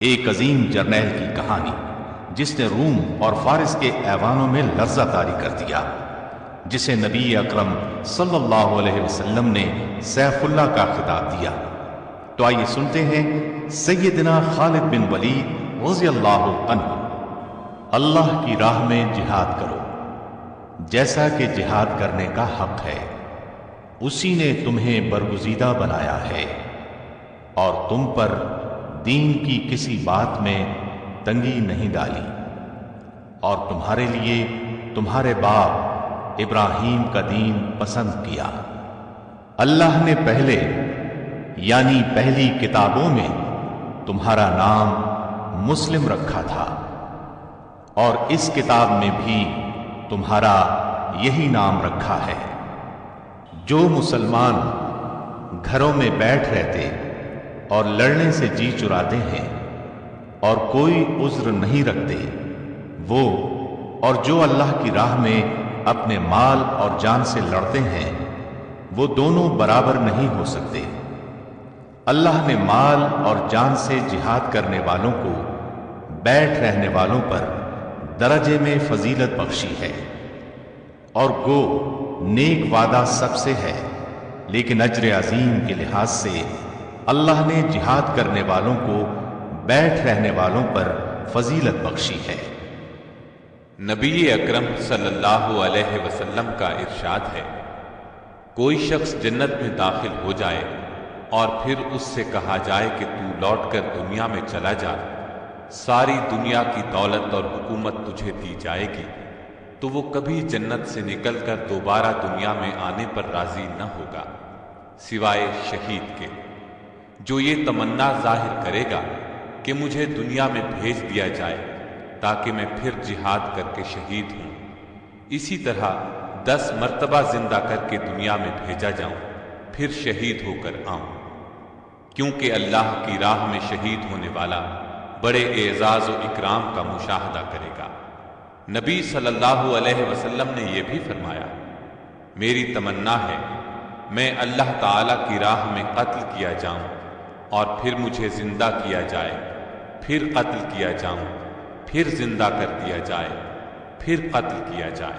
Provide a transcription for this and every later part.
ایک عظیم جرنیل کی کہانی جس نے روم اور فارس کے ایوانوں میں لرزہ طاری کر دیا، جسے نبی اکرم صلی اللہ علیہ وسلم نے سیف اللہ کا خطاب دیا۔ تو آئیے سنتے ہیں سیدنا خالد بن ولید رضی اللہ عنہ۔ اللہ کی راہ میں جہاد کرو جیسا کہ جہاد کرنے کا حق ہے، اسی نے تمہیں برگزیدہ بنایا ہے اور تم پر دین کی کسی بات میں تنگی نہیں ڈالی، اور تمہارے لیے تمہارے باپ ابراہیم کا دین پسند کیا۔ اللہ نے پہلے یعنی پہلی کتابوں میں تمہارا نام مسلم رکھا تھا، اور اس کتاب میں بھی تمہارا یہی نام رکھا ہے۔ جو مسلمان گھروں میں بیٹھ رہتے اور لڑنے سے جی چراتے ہیں اور کوئی عذر نہیں رکھتے، وہ اور جو اللہ کی راہ میں اپنے مال اور جان سے لڑتے ہیں، وہ دونوں برابر نہیں ہو سکتے۔ اللہ نے مال اور جان سے جہاد کرنے والوں کو بیٹھ رہنے والوں پر درجے میں فضیلت بخشی ہے، اور گو نیک وعدہ سب سے ہے، لیکن اجر عظیم کے لحاظ سے اللہ نے جہاد کرنے والوں کو بیٹھ رہنے والوں پر فضیلت بخشی ہے۔ نبی اکرم صلی اللہ علیہ وسلم کا ارشاد ہے، کوئی شخص جنت میں داخل ہو جائے اور پھر اس سے کہا جائے کہ تو لوٹ کر دنیا میں چلا جا، ساری دنیا کی دولت اور حکومت تجھے دی جائے گی، تو وہ کبھی جنت سے نکل کر دوبارہ دنیا میں آنے پر راضی نہ ہوگا، سوائے شہید کے، جو یہ تمنا ظاہر کرے گا کہ مجھے دنیا میں بھیج دیا جائے تاکہ میں پھر جہاد کر کے شہید ہوں، اسی طرح 10 مرتبہ زندہ کر کے دنیا میں بھیجا جاؤں، پھر شہید ہو کر آؤں، کیونکہ اللہ کی راہ میں شہید ہونے والا بڑے اعزاز و اکرام کا مشاہدہ کرے گا۔ نبی صلی اللہ علیہ وسلم نے یہ بھی فرمایا، میری تمنا ہے میں اللہ تعالی کی راہ میں قتل کیا جاؤں اور پھر مجھے زندہ کیا جائے، پھر قتل کیا جاؤں، پھر زندہ کر دیا جائے، پھر قتل کیا جائے۔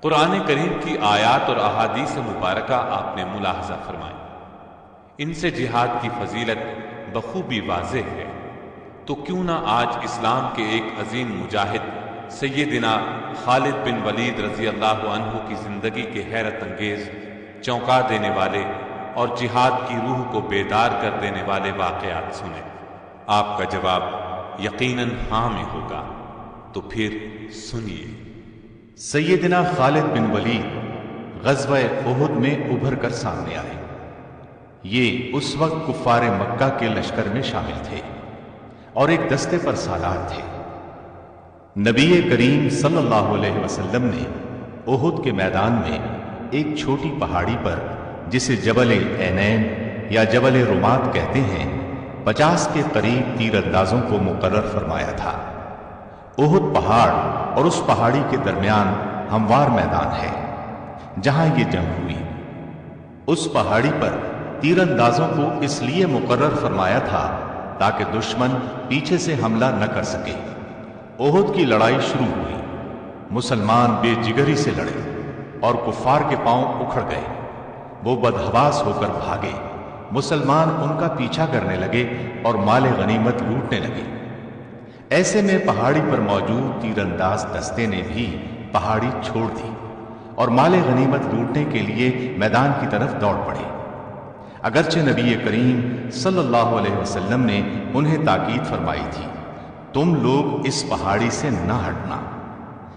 قرآن کریم کی آیات اور احادیث مبارکہ آپ نے ملاحظہ فرمائی، ان سے جہاد کی فضیلت بخوبی واضح ہے۔ تو کیوں نہ آج اسلام کے ایک عظیم مجاہد سیدنا خالد بن ولید رضی اللہ عنہ کی زندگی کے حیرت انگیز، چونکا دینے والے اور جہاد کی روح کو بیدار کر دینے والے واقعات سنیں۔ آپ کا جواب یقیناً ہاں میں ہوگا، تو پھر سنیے۔ سیدنا خالد بن ولید غزوہ احد میں ابھر کر سامنے آئے۔ یہ اس وقت کفار مکہ کے لشکر میں شامل تھے اور ایک دستے پر سالار تھے۔ نبی کریم صلی اللہ علیہ وسلم نے احد کے میدان میں ایک چھوٹی پہاڑی پر، جسے جبل عینین یا جبل رمات کہتے ہیں، 50 کے قریب تیر اندازوں کو مقرر فرمایا تھا۔ احد پہاڑ اور اس پہاڑی کے درمیان ہموار میدان ہے جہاں یہ جنگ ہوئی۔ اس پہاڑی پر تیر اندازوں کو اس لیے مقرر فرمایا تھا تاکہ دشمن پیچھے سے حملہ نہ کر سکے۔ احد کی لڑائی شروع ہوئی، مسلمان بے جگری سے لڑے اور کفار کے پاؤں اکھڑ گئے، وہ بدحواس ہو کر بھاگے، مسلمان ان کا پیچھا کرنے لگے اور مال غنیمت لوٹنے لگے۔ ایسے میں پہاڑی پر موجود تیر انداز دستے نے بھی پہاڑی چھوڑ دی اور مال غنیمت لوٹنے کے لیے میدان کی طرف دوڑ پڑے۔ اگرچہ نبی کریم صلی اللہ علیہ وسلم نے انہیں تاکید فرمائی تھی، تم لوگ اس پہاڑی سے نہ ہٹنا،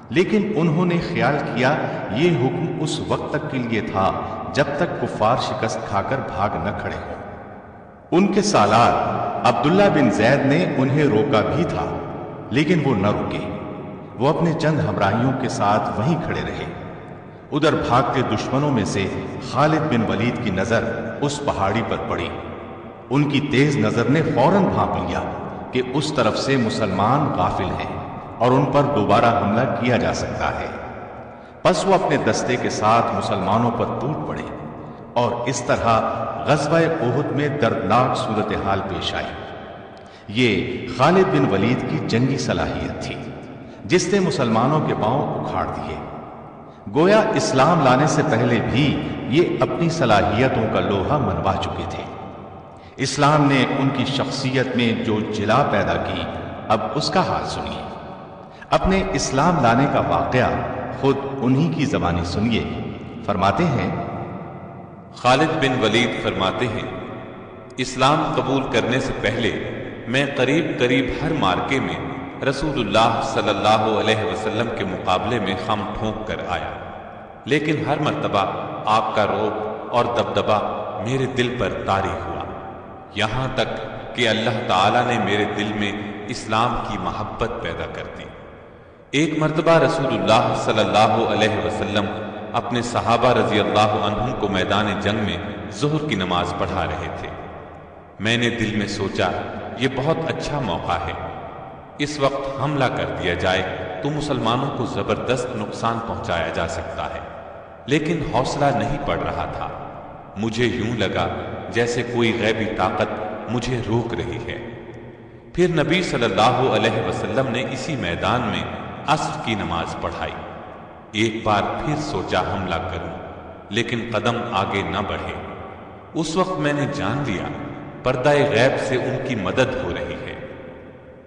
لیکن انہوں نے خیال کیا یہ حکم اس وقت تک کے لیے تھا جب تک کفار شکست کھا کر بھاگ نہ کھڑے ہوں۔ ان کے سالار عبداللہ بن زید نے انہیں روکا بھی تھا، لیکن وہ نہ رکے، وہ اپنے چند ہمراہیوں کے ساتھ وہیں کھڑے رہے۔ ادھر بھاگتے دشمنوں میں سے خالد بن ولید کی نظر اس پہاڑی پر پڑی۔ ان کی تیز نظر نے فوراً بھانپ لیا کہ اس طرف سے مسلمان غافل ہیں اور ان پر دوبارہ حملہ کیا جا سکتا ہے۔ پس وہ اپنے دستے کے ساتھ مسلمانوں پر ٹوٹ پڑے اور اس طرح غزوہ احد میں دردناک صورتحال پیش آئی۔ یہ خالد بن ولید کی جنگی صلاحیت تھی جس نے مسلمانوں کے پاؤں اکھاڑ دیے۔ گویا اسلام لانے سے پہلے بھی یہ اپنی صلاحیتوں کا لوہا منوا چکے تھے۔ اسلام نے ان کی شخصیت میں جو جلا پیدا کی، اب اس کا حال سنیے۔ اپنے اسلام لانے کا واقعہ خود انہی کی زبانی سنیے۔ فرماتے ہیں، خالد بن ولید فرماتے ہیں، اسلام قبول کرنے سے پہلے میں قریب ہر مارکے میں رسول اللہ صلی اللہ علیہ وسلم کے مقابلے میں خم ٹھونک کر آیا، لیکن ہر مرتبہ آپ کا رعب اور دبدبہ میرے دل پر طاری ہوا، یہاں تک کہ اللہ تعالیٰ نے میرے دل میں اسلام کی محبت پیدا کر دی۔ ایک مرتبہ رسول اللہ صلی اللہ علیہ وسلم اپنے صحابہ رضی اللہ عنہم کو میدان جنگ میں ظہر کی نماز پڑھا رہے تھے۔ میں نے دل میں سوچا، یہ بہت اچھا موقع ہے، اس وقت حملہ کر دیا جائے تو مسلمانوں کو زبردست نقصان پہنچایا جا سکتا ہے، لیکن حوصلہ نہیں پڑ رہا تھا۔ مجھے یوں لگا جیسے کوئی غیبی طاقت مجھے روک رہی ہے۔ پھر نبی صلی اللہ علیہ وسلم نے اسی میدان میں عصر کی نماز پڑھائی۔ ایک بار پھر سوچا حملہ کروں، لیکن قدم آگے نہ بڑھے۔ اس وقت میں نے جان لیا پردہ غیب سے ان کی مدد ہو رہی ہے،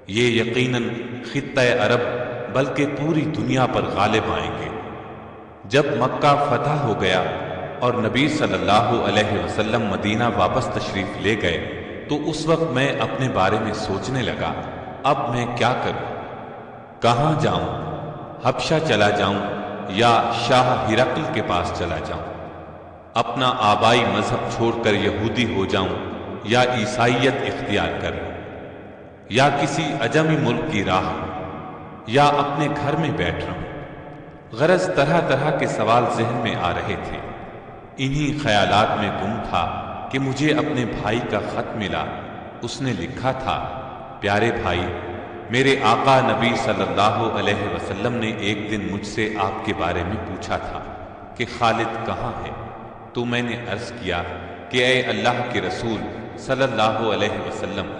یہ یقیناً خطہ عرب بلکہ پوری دنیا پر غالب آئیں گے۔ جب مکہ فتح ہو گیا اور نبی صلی اللہ علیہ وسلم مدینہ واپس تشریف لے گئے تو اس وقت میں اپنے بارے میں سوچنے لگا، اب میں کیا کروں؟ کہاں جاؤں؟ حبشہ چلا جاؤں یا شاہ ہرقل کے پاس چلا جاؤں؟ اپنا آبائی مذہب چھوڑ کر یہودی ہو جاؤں یا عیسائیت اختیار کر لوں؟ یا کسی عجمی ملک کی راہ، یا اپنے گھر میں بیٹھ رہوں؟ غرض طرح طرح کے سوال ذہن میں آ رہے تھے۔ انہی خیالات میں گم تھا کہ مجھے اپنے بھائی کا خط ملا۔ اس نے لکھا تھا، پیارے بھائی، میرے آقا نبی صلی اللہ علیہ وسلم نے ایک دن مجھ سے آپ کے بارے میں پوچھا تھا کہ خالد کہاں ہے؟ تو میں نے عرض کیا کہ اے اللہ کے رسول صلی اللہ علیہ وسلم،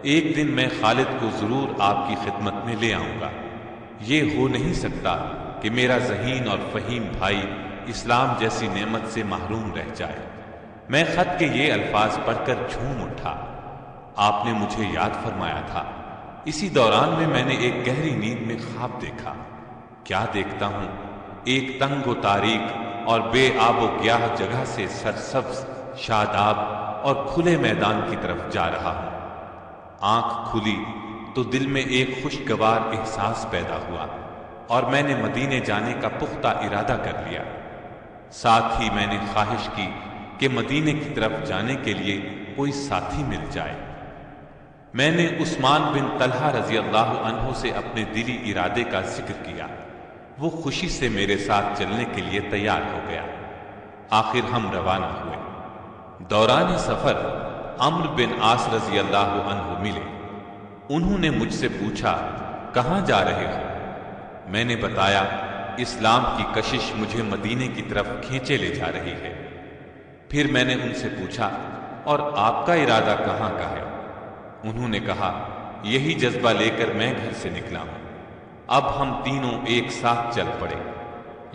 ایک دن میں خالد کو ضرور آپ کی خدمت میں لے آؤں گا۔ یہ ہو نہیں سکتا کہ میرا ذہین اور فہیم بھائی اسلام جیسی نعمت سے محروم رہ جائے۔ میں خط کے یہ الفاظ پڑھ کر جھوم اٹھا۔ آپ نے مجھے یاد فرمایا تھا۔ اسی دوران میں نے ایک گہری نیند میں خواب دیکھا۔ کیا دیکھتا ہوں، ایک تنگ و تاریک اور بے آب و گیاہ جگہ سے سرسبز، شاداب اور کھلے میدان کی طرف جا رہا ہوں۔ آنکھ کھلی تو دل میں ایک خوشگوار احساس پیدا ہوا اور میں نے مدینے جانے کا پختہ ارادہ کر لیا۔ ساتھ ہی میں نے خواہش کی کہ مدینے کی طرف جانے کے لیے کوئی ساتھی مل جائے۔ میں نے عثمان بن طلحہ رضی اللہ عنہ سے اپنے دلی ارادے کا ذکر کیا۔ وہ خوشی سے میرے ساتھ چلنے کے لیے تیار ہو گیا۔ آخر ہم روانہ ہوئے۔ دوران سفر عمرو بن عاص رضی اللہ عنہ ملے۔ انہوں نے مجھ سے پوچھا، کہاں جا رہے ہو؟ میں نے بتایا، اسلام کی کشش مجھے مدینے کی طرف کھینچے لے جا رہی ہے۔ پھر میں نے ان سے پوچھا، اور آپ کا ارادہ کہاں کا ہے؟ انہوں نے کہا، یہی جذبہ لے کر میں گھر سے نکلا ہوں۔ اب ہم تینوں ایک ساتھ چل پڑے۔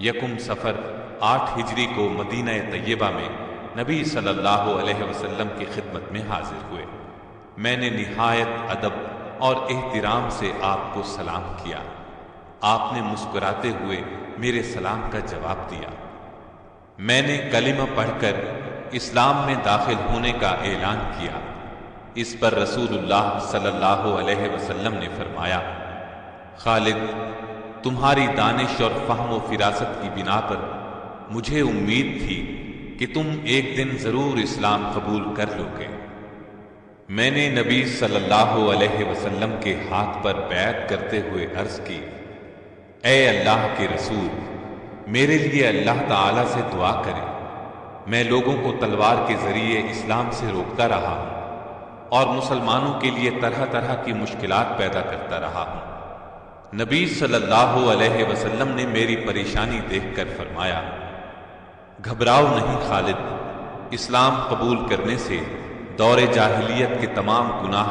یکم سفر 8 ہجری کو مدینہ طیبہ میں نبی صلی اللہ علیہ وسلم کی خدمت میں حاضر ہوئے۔ میں نے نہایت ادب اور احترام سے آپ کو سلام کیا۔ آپ نے مسکراتے ہوئے میرے سلام کا جواب دیا۔ میں نے کلمہ پڑھ کر اسلام میں داخل ہونے کا اعلان کیا۔ اس پر رسول اللہ صلی اللہ علیہ وسلم نے فرمایا، خالد، تمہاری دانش اور فہم و فراست کی بنا پر مجھے امید تھی کہ تم ایک دن ضرور اسلام قبول کر لو گے۔ میں نے نبی صلی اللہ علیہ وسلم کے ہاتھ پر بیعت کرتے ہوئے عرض کی، اے اللہ کے رسول، میرے لیے اللہ تعالیٰ سے دعا کریں۔ میں لوگوں کو تلوار کے ذریعے اسلام سے روکتا رہا ہوں اور مسلمانوں کے لیے طرح طرح کی مشکلات پیدا کرتا رہا ہوں۔ نبی صلی اللہ علیہ وسلم نے میری پریشانی دیکھ کر فرمایا، گھبراؤ نہیں خالد، اسلام قبول کرنے سے دور جاہلیت کے تمام گناہ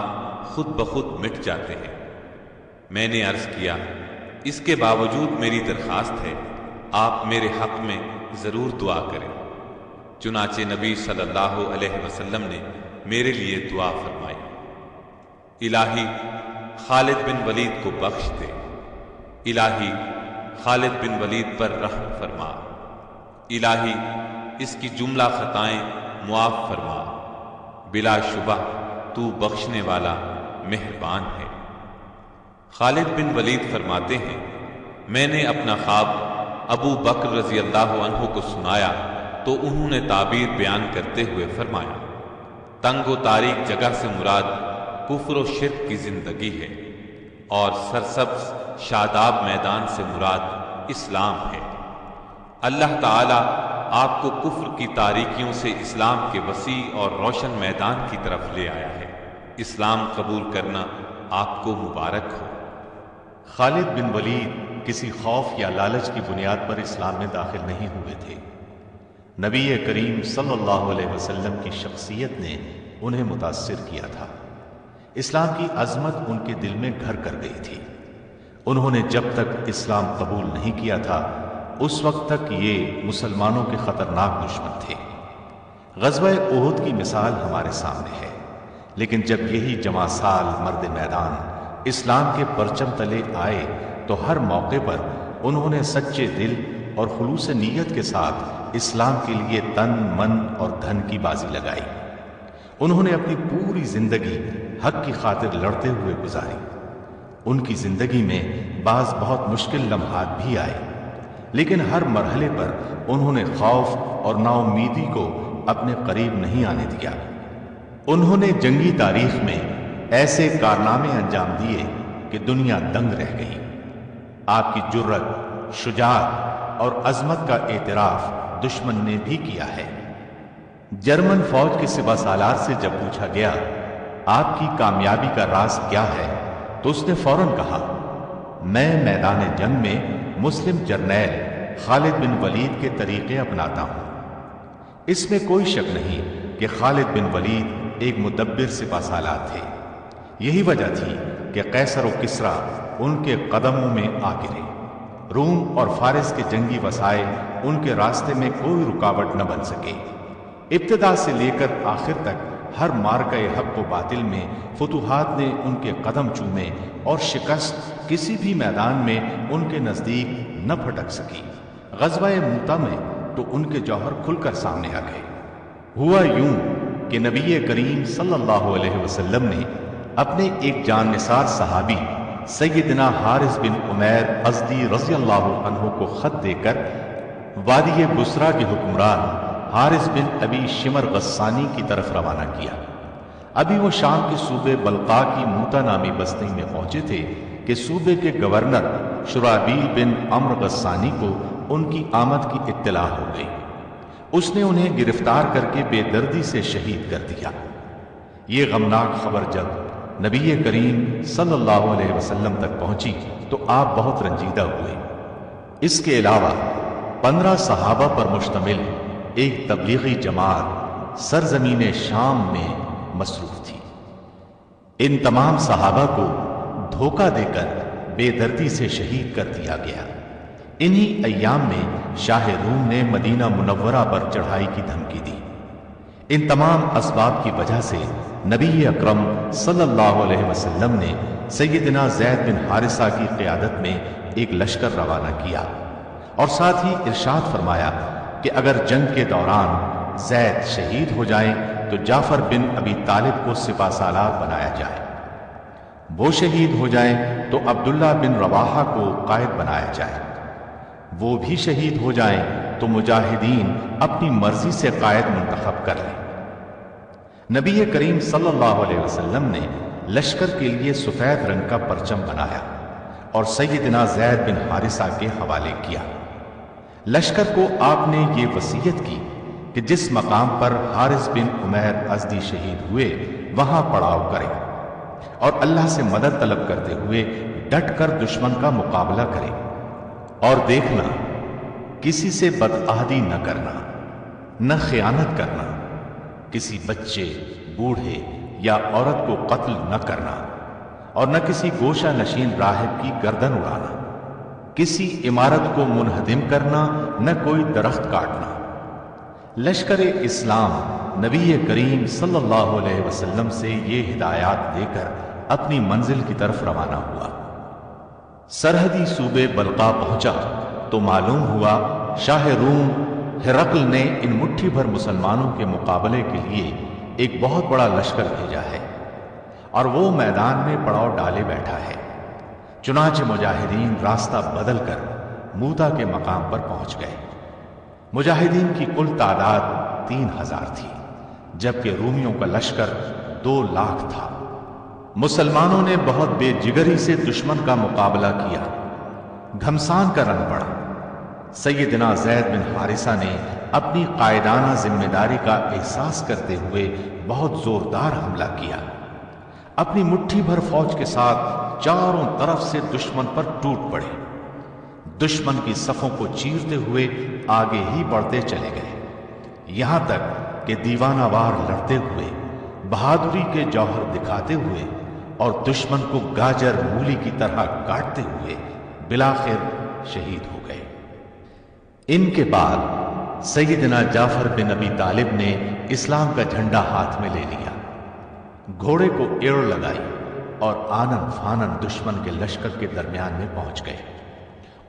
خود بخود مٹ جاتے ہیں۔ میں نے عرض کیا، اس کے باوجود میری درخواست ہے، آپ میرے حق میں ضرور دعا کریں۔ چنانچہ نبی صلی اللہ علیہ وسلم نے میرے لیے دعا فرمائی، الہی خالد بن ولید کو بخش دے، الہی خالد بن ولید پر رحم فرما، الہی اس کی جملہ خطائیں معاف فرما، بلا شبہ تو بخشنے والا مہربان ہے۔ خالد بن ولید فرماتے ہیں، میں نے اپنا خواب ابو بکر رضی اللہ عنہ کو سنایا تو انہوں نے تعبیر بیان کرتے ہوئے فرمایا، تنگ و تاریک جگہ سے مراد کفر و شرک کی زندگی ہے، اور سرسبز شاداب میدان سے مراد اسلام ہے۔ اللہ تعالیٰ آپ کو کفر کی تاریکیوں سے اسلام کے وسیع اور روشن میدان کی طرف لے آیا ہے۔ اسلام قبول کرنا آپ کو مبارک ہو۔ خالد بن ولید کسی خوف یا لالچ کی بنیاد پر اسلام میں داخل نہیں ہوئے تھے۔ نبی کریم صلی اللہ علیہ وسلم کی شخصیت نے انہیں متاثر کیا تھا۔ اسلام کی عظمت ان کے دل میں گھر کر گئی تھی۔ انہوں نے جب تک اسلام قبول نہیں کیا تھا اس وقت تک یہ مسلمانوں کے خطرناک دشمن تھے۔ غزوہ احد کی مثال ہمارے سامنے ہے، لیکن جب یہی جمع سال مرد میدان اسلام کے پرچم تلے آئے تو ہر موقع پر انہوں نے سچے دل اور خلوص نیت کے ساتھ اسلام کے لیے تن من اور دھن کی بازی لگائی۔ انہوں نے اپنی پوری زندگی حق کی خاطر لڑتے ہوئے گزاری۔ ان کی زندگی میں بعض بہت مشکل لمحات بھی آئے، لیکن ہر مرحلے پر انہوں نے خوف اور نا امیدی کو اپنے قریب نہیں آنے دیا۔ انہوں نے جنگی تاریخ میں ایسے کارنامے انجام دیے کہ دنیا دنگ رہ گئی۔ آپ کی جرت، شجاعت اور عظمت کا اعتراف دشمن نے بھی کیا ہے۔ جرمن فوج کے سپہ سالار سے جب پوچھا گیا آپ کی کامیابی کا راز کیا ہے تو اس نے فوراً کہا، میں میدان جنگ میں مسلم جرنیل خالد بن ولید کے طریقے اپناتا ہوں۔ اس میں کوئی شک نہیں کہ خالد بن ولید ایک مدبر سپہ سالار تھے۔ یہی وجہ تھی کہ قیصر و کسریٰ ان کے قدموں میں آ گرے۔ روم اور فارس کے جنگی وسائل ان کے راستے میں کوئی رکاوٹ نہ بن سکے۔ ابتدا سے لے کر آخر تک ہر مارکہ حق و باطل میں فتوحات نے ان کے قدم چومے اور شکست کسی بھی میدان میں ان کے نزدیک نہ پھٹک سکی۔ غزوہ موتہ میں تو ان کے جوہر کھل کر سامنے آ گئے۔ ہوا یوں کہ نبی کریم صلی اللہ علیہ وسلم نے اپنے ایک جان نثار صحابی سیدنا حارث بن عمیر ازدی رضی اللہ عنہ کو خط دے کر وادی بصرہ کے حکمران حارث بن ابی شمر غسانی کی طرف روانہ کیا۔ ابھی وہ شام کے صوبے بلقاء کی موتہ نامی بستی میں پہنچے تھے کہ صوبے کے گورنر شرابیل بن عمرو غسانی کو ان کی آمد کی اطلاع ہو گئی۔ اس نے انہیں گرفتار کر کے بے دردی سے شہید کر دیا۔ یہ غمناک خبر جب نبی کریم صلی اللہ علیہ وسلم تک پہنچی تو آپ بہت رنجیدہ ہوئے۔ اس کے علاوہ 15 صحابہ پر مشتمل ایک تبلیغی جماعت سرزمین شام میں مصروف تھی۔ ان تمام صحابہ کو دھوکہ دے کر بے دردی سے شہید کر دیا گیا۔ انہی ایام میں شاہ روم نے مدینہ منورہ پر چڑھائی کی دھمکی دی۔ ان تمام اسباب کی وجہ سے نبی اکرم صلی اللہ علیہ وسلم نے سیدنا زید بن حارثہ کی قیادت میں ایک لشکر روانہ کیا اور ساتھ ہی ارشاد فرمایا کہ اگر جنگ کے دوران زید شہید ہو جائیں تو جعفر بن ابی طالب کو سپہ سالار بنایا جائے، وہ شہید ہو جائیں تو عبداللہ بن رواحہ کو قائد بنایا جائے، وہ بھی شہید ہو جائیں تو مجاہدین اپنی مرضی سے قائد منتخب کر لیں۔ نبی کریم صلی اللہ علیہ وسلم نے لشکر کے لیے سفید رنگ کا پرچم بنایا اور سیدنا زید بن حارثہ کے حوالے کیا۔ لشکر کو آپ نے یہ وصیت کی کہ جس مقام پر حارث بن عمیر ازدی شہید ہوئے وہاں پڑاؤ کریں اور اللہ سے مدد طلب کرتے ہوئے ڈٹ کر دشمن کا مقابلہ کریں، اور دیکھنا کسی سے بدعہدی نہ کرنا، نہ خیانت کرنا، کسی بچے، بوڑھے یا عورت کو قتل نہ کرنا، اور نہ کسی گوشہ نشین راہب کی گردن اڑانا، کسی عمارت کو منہدم کرنا، نہ کوئی درخت کاٹنا۔ لشکر اسلام نبی کریم صلی اللہ علیہ وسلم سے یہ ہدایات دے کر اپنی منزل کی طرف روانہ ہوا۔ سرحدی صوبے بلقا پہنچا تو معلوم ہوا شاہ روم ہرقل نے ان مٹھی بھر مسلمانوں کے مقابلے کے لیے ایک بہت بڑا لشکر بھیجا ہے، اور وہ میدان میں پڑاؤ ڈالے بیٹھا ہے۔ چنانچہ مجاہدین راستہ بدل کر موتا کے مقام پر پہنچ گئے۔ مجاہدین کی کل تعداد 3000 تھی، جبکہ رومیوں کا لشکر 2 لاکھ تھا۔ مسلمانوں نے بہت بے جگری سے دشمن کا مقابلہ کیا، گھمسان کا رنگ پڑا۔ سیدنا زید بن حارثہ نے اپنی قائدانہ ذمہ داری کا احساس کرتے ہوئے بہت زوردار حملہ کیا۔ اپنی مٹھی بھر فوج کے ساتھ چاروں طرف سے دشمن پر ٹوٹ پڑے۔ دشمن کی صفوں کو چیرتے ہوئے آگے ہی بڑھتے چلے گئے، یہاں تک کہ دیوانہ وار لڑتے ہوئے، بہادری کے جوہر دکھاتے ہوئے اور دشمن کو گاجر مولی کی طرح کاٹتے ہوئے بالآخر شہید ہو گئے۔ ان کے بعد سیدنا جعفر بن ابی طالب نے اسلام کا جھنڈا ہاتھ میں لے لیا، گھوڑے کو ایڑ لگائی اور آنن فانن دشمن کے لشکر کے درمیان میں پہنچ گئے۔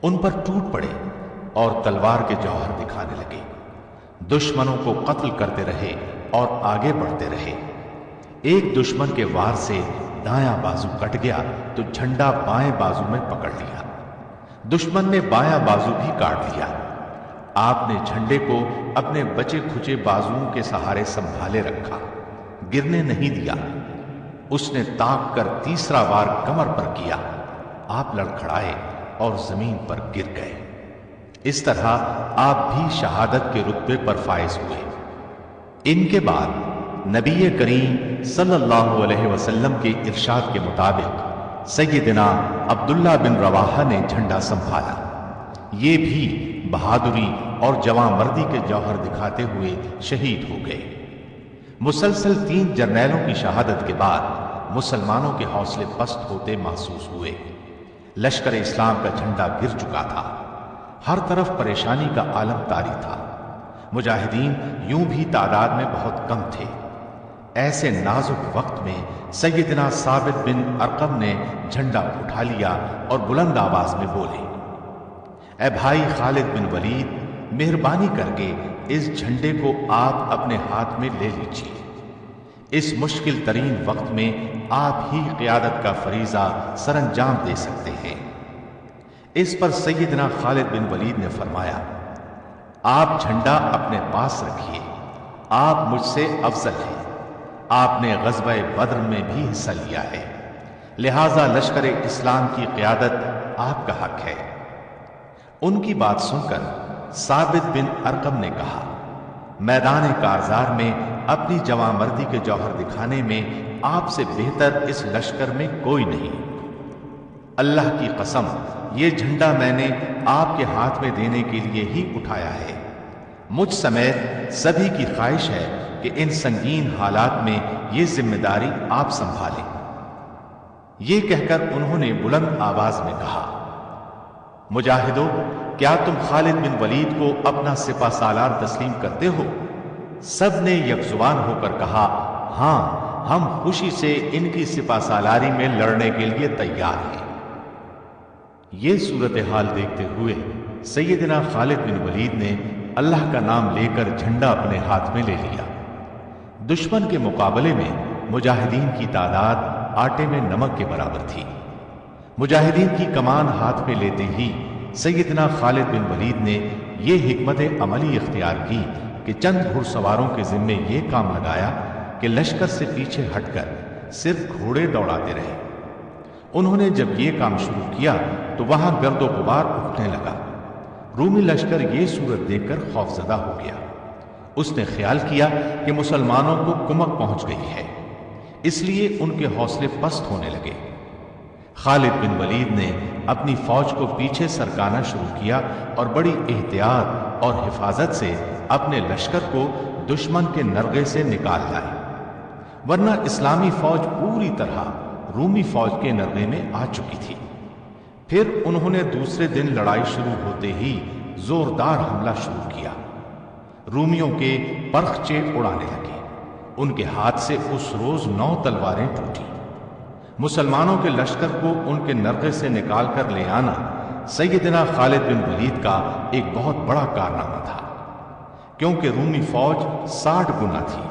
ان پر ٹوٹ پڑے اور تلوار کے جوہر دکھانے لگے۔ دشمنوں کو قتل کرتے رہے اور آگے بڑھتے رہے۔ ایک دشمن کے وار سے دایاں بازو کٹ گیا تو جھنڈا بائیں بازو میں پکڑ لیا۔ دشمن نے بایاں بازو بھی کاٹ لیا۔ آپ نے جھنڈے کو اپنے بچے کھچے بازوؤں کے سہارے سنبھالے رکھا، گرنے نہیں دیا۔ اس نے تاک کر تیسرا وار کمر پر کیا، آپ لڑکھڑائے اور زمین پر گر گئے۔ اس طرح آپ بھی شہادت کے رتبے پر فائز ہوئے۔ ان کے بعد نبی کریم صلی اللہ علیہ وسلم کے ارشاد کے مطابق سیدنا عبداللہ بن رواحہ نے جھنڈا سنبھالا۔ یہ بھی بہادری اور جواں مردی کے جوہر دکھاتے ہوئے شہید ہو گئے۔ مسلسل 3 جرنیلوں کی شہادت کے بعد مسلمانوں کے حوصلے پست ہوتے محسوس ہوئے۔ لشکر اسلام کا جھنڈا گر چکا تھا، ہر طرف پریشانی کا عالم طاری تھا۔ مجاہدین یوں بھی تعداد میں بہت کم تھے۔ ایسے نازک وقت میں سیدنا ثابت بن ارقم نے جھنڈا اٹھا لیا اور بلند آواز میں بولے، اے بھائی خالد بن ولید، مہربانی کر کے اس جھنڈے کو آپ اپنے ہاتھ میں لے لیجیے۔ اس مشکل ترین وقت میں آپ ہی قیادت کا فریضہ سر انجام دے سکتے ہیں۔ اس پر سیدنا خالد بن ولید نے فرمایا، آپ جھنڈا اپنے پاس رکھیے، آپ مجھ سے افضل ہیں، آپ نے غزوہ بدر میں بھی حصہ لیا ہے، لہذا لشکر اسلام کی قیادت آپ کا حق ہے۔ ان کی بات سن کر ثابت بن ارقم نے کہا، میدان کارزار میں اپنی جواں مردی کے جوہر دکھانے میں آپ سے بہتر اس لشکر میں کوئی نہیں۔ اللہ کی قسم، یہ جھنڈا میں نے آپ کے ہاتھ میں دینے کے لیے ہی اٹھایا ہے۔ مجھ سمیت سبھی کی خواہش ہے کہ ان سنگین حالات میں یہ ذمہ داری آپ سنبھالیں۔ یہ کہہ کر انہوں نے بلند آواز میں کہا، مجاہدو، کیا تم خالد بن ولید کو اپنا سپہ سالار تسلیم کرتے ہو؟ سب نے یک زبان ہو کر کہا، ہاں، ہم خوشی سے ان کی سپہ سالاری میں لڑنے کے لیے تیار ہیں۔ یہ صورتحال دیکھتے ہوئے سیدنا خالد بن ولید نے اللہ کا نام لے کر جھنڈا اپنے ہاتھ میں لے لیا۔ دشمن کے مقابلے میں مجاہدین کی تعداد آٹے میں نمک کے برابر تھی۔ مجاہدین کی کمان ہاتھ میں لیتے ہی سیدنا خالد بن ولید نے یہ حکمت عملی اختیار کی کہ چند گھڑ سواروں کے ذمے یہ کام لگایا کہ لشکر سے پیچھے ہٹ کر صرف گھوڑے دوڑاتے رہے۔ انہوں نے جب یہ کام شروع کیا تو وہاں گرد و غبار اٹھنے لگا۔ رومی لشکر یہ صورت دیکھ کر خوفزدہ ہو گیا۔ اس نے خیال کیا کہ مسلمانوں کو کمک پہنچ گئی ہے، اس لیے ان کے حوصلے پست ہونے لگے۔ خالد بن ولید نے اپنی فوج کو پیچھے سرکانا شروع کیا اور بڑی احتیاط اور حفاظت سے اپنے لشکر کو دشمن کے نرغے سے نکال لائے۔ ورنہ اسلامی فوج پوری طرح رومی فوج کے نرغے میں آ چکی تھی۔ پھر انہوں نے دوسرے دن لڑائی شروع ہوتے ہی زوردار حملہ شروع کیا۔ رومیوں کے پرخچے اڑانے لگے۔ ان کے ہاتھ سے اس روز 9 تلواریں ٹوٹی۔ مسلمانوں کے لشکر کو ان کے نرغے سے نکال کر لے آنا سیدنا خالد بن ولید کا ایک بہت بڑا کارنامہ تھا، کیونکہ رومی فوج 60 گنا تھی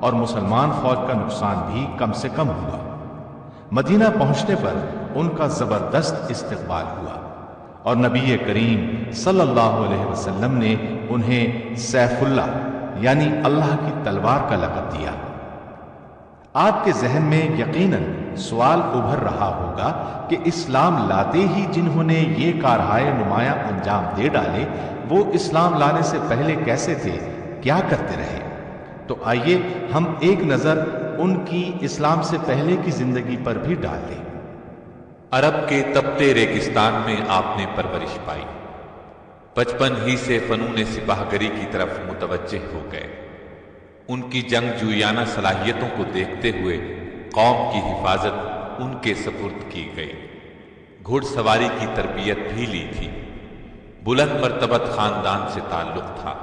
اور مسلمان فوج کا نقصان بھی کم سے کم ہوا۔ مدینہ پہنچنے پر ان کا زبردست استقبال ہوا اور نبی کریم صلی اللہ علیہ وسلم نے انہیں سیف اللہ یعنی اللہ کی تلوار کا لقب دیا۔ آپ کے ذہن میں یقیناً سوال ابھر رہا ہوگا کہ اسلام لاتے ہی جنہوں نے یہ کارہائے نمایاں انجام دے ڈالے، وہ اسلام لانے سے پہلے کیسے تھے، کیا کرتے رہے؟ تو آئیے ہم ایک نظر ان کی اسلام سے پہلے کی زندگی پر بھی ڈال دیں۔ عرب کے تپتے ریگستان میں آپ نے پرورش پائی، بچپن ہی سے فنون سپاہ گری کی طرف متوجہ ہو گئے۔ ان کی جنگ جویانہ صلاحیتوں کو دیکھتے ہوئے قوم کی حفاظت ان کے سپرد کی گئی۔ گھڑ سواری کی تربیت بھی لی تھی۔ بلند مرتبت خاندان سے تعلق تھا۔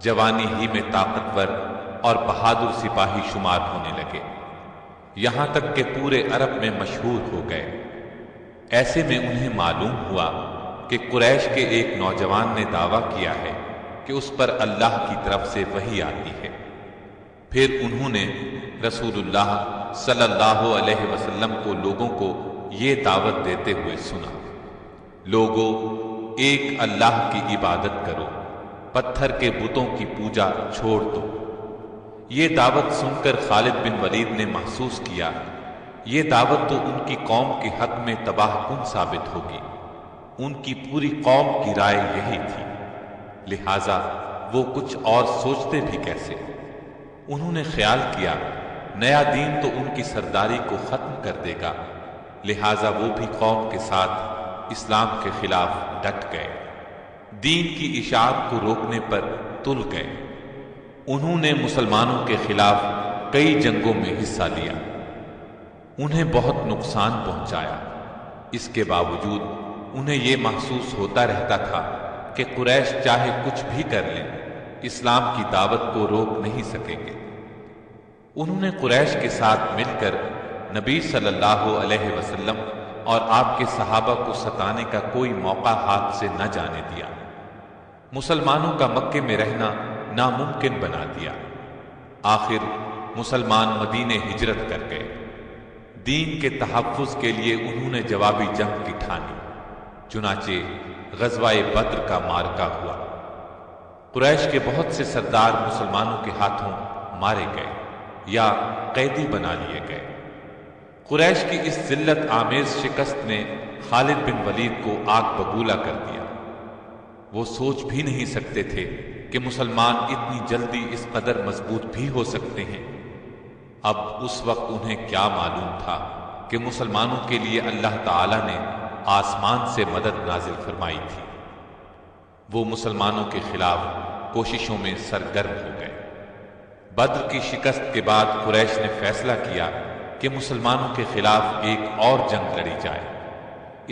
جوانی ہی میں طاقتور اور بہادر سپاہی شمار ہونے لگے، یہاں تک کہ پورے عرب میں مشہور ہو گئے۔ ایسے میں انہیں معلوم ہوا کہ قریش کے ایک نوجوان نے دعویٰ کیا ہے کہ اس پر اللہ کی طرف سے وحی آتی ہے۔ پھر انہوں نے رسول اللہ صلی اللہ علیہ وسلم کو لوگوں کو یہ دعوت دیتے ہوئے سنا، لوگوں ایک اللہ کی عبادت کرو، پتھر کے بتوں کی پوجا چھوڑ دو۔ یہ دعوت سن کر خالد بن ولید نے محسوس کیا یہ دعوت تو ان کی قوم کے حق میں تباہ کن ثابت ہوگی۔ ان کی پوری قوم کی رائے یہی تھی، لہٰذا وہ کچھ اور سوچتے بھی کیسے؟ انہوں نے خیال کیا نیا دین تو ان کی سرداری کو ختم کر دے گا، لہٰذا وہ بھی قوم کے ساتھ اسلام کے خلاف ڈٹ گئے، دین کی اشاعت کو روکنے پر تل گئے۔ انہوں نے مسلمانوں کے خلاف کئی جنگوں میں حصہ لیا، انہیں بہت نقصان پہنچایا۔ اس کے باوجود انہیں یہ محسوس ہوتا رہتا تھا کہ قریش چاہے کچھ بھی کر لیں، اسلام کی دعوت کو روک نہیں سکیں گے۔ انہوں نے قریش کے ساتھ مل کر نبی صلی اللہ علیہ وسلم اور آپ کے صحابہ کو ستانے کا کوئی موقع ہاتھ سے نہ جانے دیا، مسلمانوں کا مکے میں رہنا ناممکن بنا دیا۔ آخر مسلمان مدینے ہجرت کر گئے۔ دین کے تحفظ کے لیے انہوں نے جوابی جنگ کی ٹھانی، چنانچہ غزوہ بدر کا معرکہ ہوا۔ قریش کے بہت سے سردار مسلمانوں کے ہاتھوں مارے گئے یا قیدی بنا لیے گئے۔ قریش کی اس ذلت آمیز شکست نے خالد بن ولید کو آگ بگولا کر دیا۔ وہ سوچ بھی نہیں سکتے تھے کہ مسلمان اتنی جلدی اس قدر مضبوط بھی ہو سکتے ہیں۔ اب اس وقت انہیں کیا معلوم تھا کہ مسلمانوں کے لیے اللہ تعالی نے آسمان سے مدد نازل فرمائی تھی۔ وہ مسلمانوں کے خلاف کوششوں میں سرگرم ہو گئے۔ بدر کی شکست کے بعد قریش نے فیصلہ کیا کہ مسلمانوں کے خلاف ایک اور جنگ لڑی جائے۔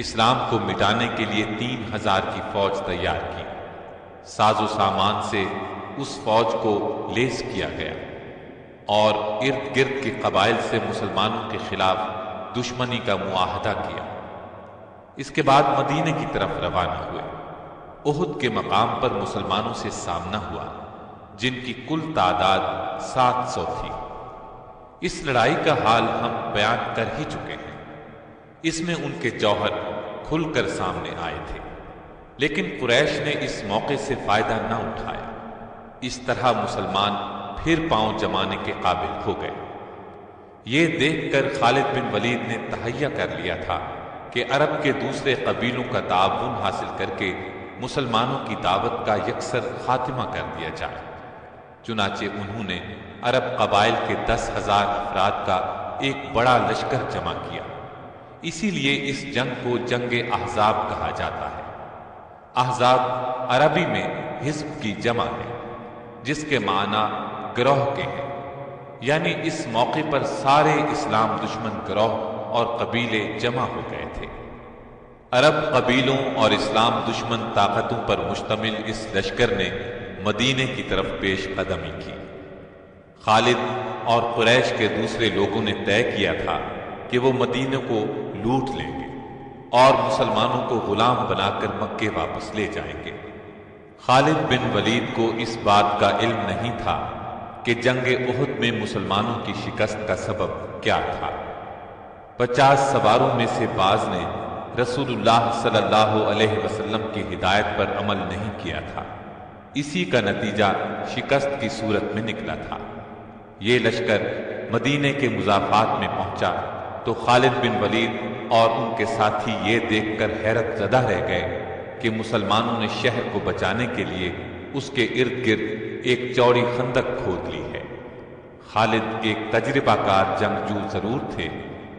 اسلام کو مٹانے کے لیے 3000 کی فوج تیار کی۔ ساز و سامان سے اس فوج کو لیس کیا گیا اور ارد گرد کے قبائل سے مسلمانوں کے خلاف دشمنی کا معاہدہ کیا۔ اس کے بعد مدینے کی طرف روانہ ہوئے۔ احد کے مقام پر مسلمانوں سے سامنا ہوا، جن کی کل تعداد 700 تھی۔ اس لڑائی کا حال ہم بیان کر ہی چکے ہیں۔ اس میں ان کے جوہر کھل کر سامنے آئے تھے، لیکن قریش نے اس موقع سے فائدہ نہ اٹھایا۔ اس طرح مسلمان پھر پاؤں جمانے کے قابل ہو گئے۔ یہ دیکھ کر خالد بن ولید نے تہیہ کر لیا تھا کہ عرب کے دوسرے قبیلوں کا تعاون حاصل کر کے مسلمانوں کی دعوت کا یکسر خاتمہ کر دیا جائے۔ چنانچہ انہوں نے عرب قبائل کے 10,000 افراد کا ایک بڑا لشکر جمع کیا۔ اسی لیے اس جنگ کو جنگ احزاب کہا جاتا ہے۔ احزاب عربی میں حزب کی جمع ہے، جس کے معنی گروہ کے ہیں۔ یعنی اس موقع پر سارے اسلام دشمن گروہ اور قبیلے جمع ہو گئے تھے۔ عرب قبیلوں اور اسلام دشمن طاقتوں پر مشتمل اس لشکر نے مدینے کی طرف پیش قدمی کی۔ خالد اور قریش کے دوسرے لوگوں نے طے کیا تھا کہ وہ مدینے کو لوٹ لیں گے اور مسلمانوں کو غلام بنا کر مکے واپس لے جائیں گے۔ خالد بن ولید کو اس بات کا علم نہیں تھا کہ جنگ احد میں مسلمانوں کی شکست کا سبب کیا تھا۔ 50 سواروں میں سے بعض نے رسول اللہ صلی اللہ علیہ وسلم کی ہدایت پر عمل نہیں کیا تھا، اسی کا نتیجہ شکست کی صورت میں نکلا تھا۔ یہ لشکر مدینے کے مضافات میں پہنچا تو خالد بن ولید اور ان کے ساتھی یہ دیکھ کر حیرت زدہ رہ گئے کہ مسلمانوں نے شہر کو بچانے کے لیے اس کے ارد گرد ایک چوڑی خندق کھود لی ہے۔ خالد ایک تجربہ کار جنگجو ضرور تھے،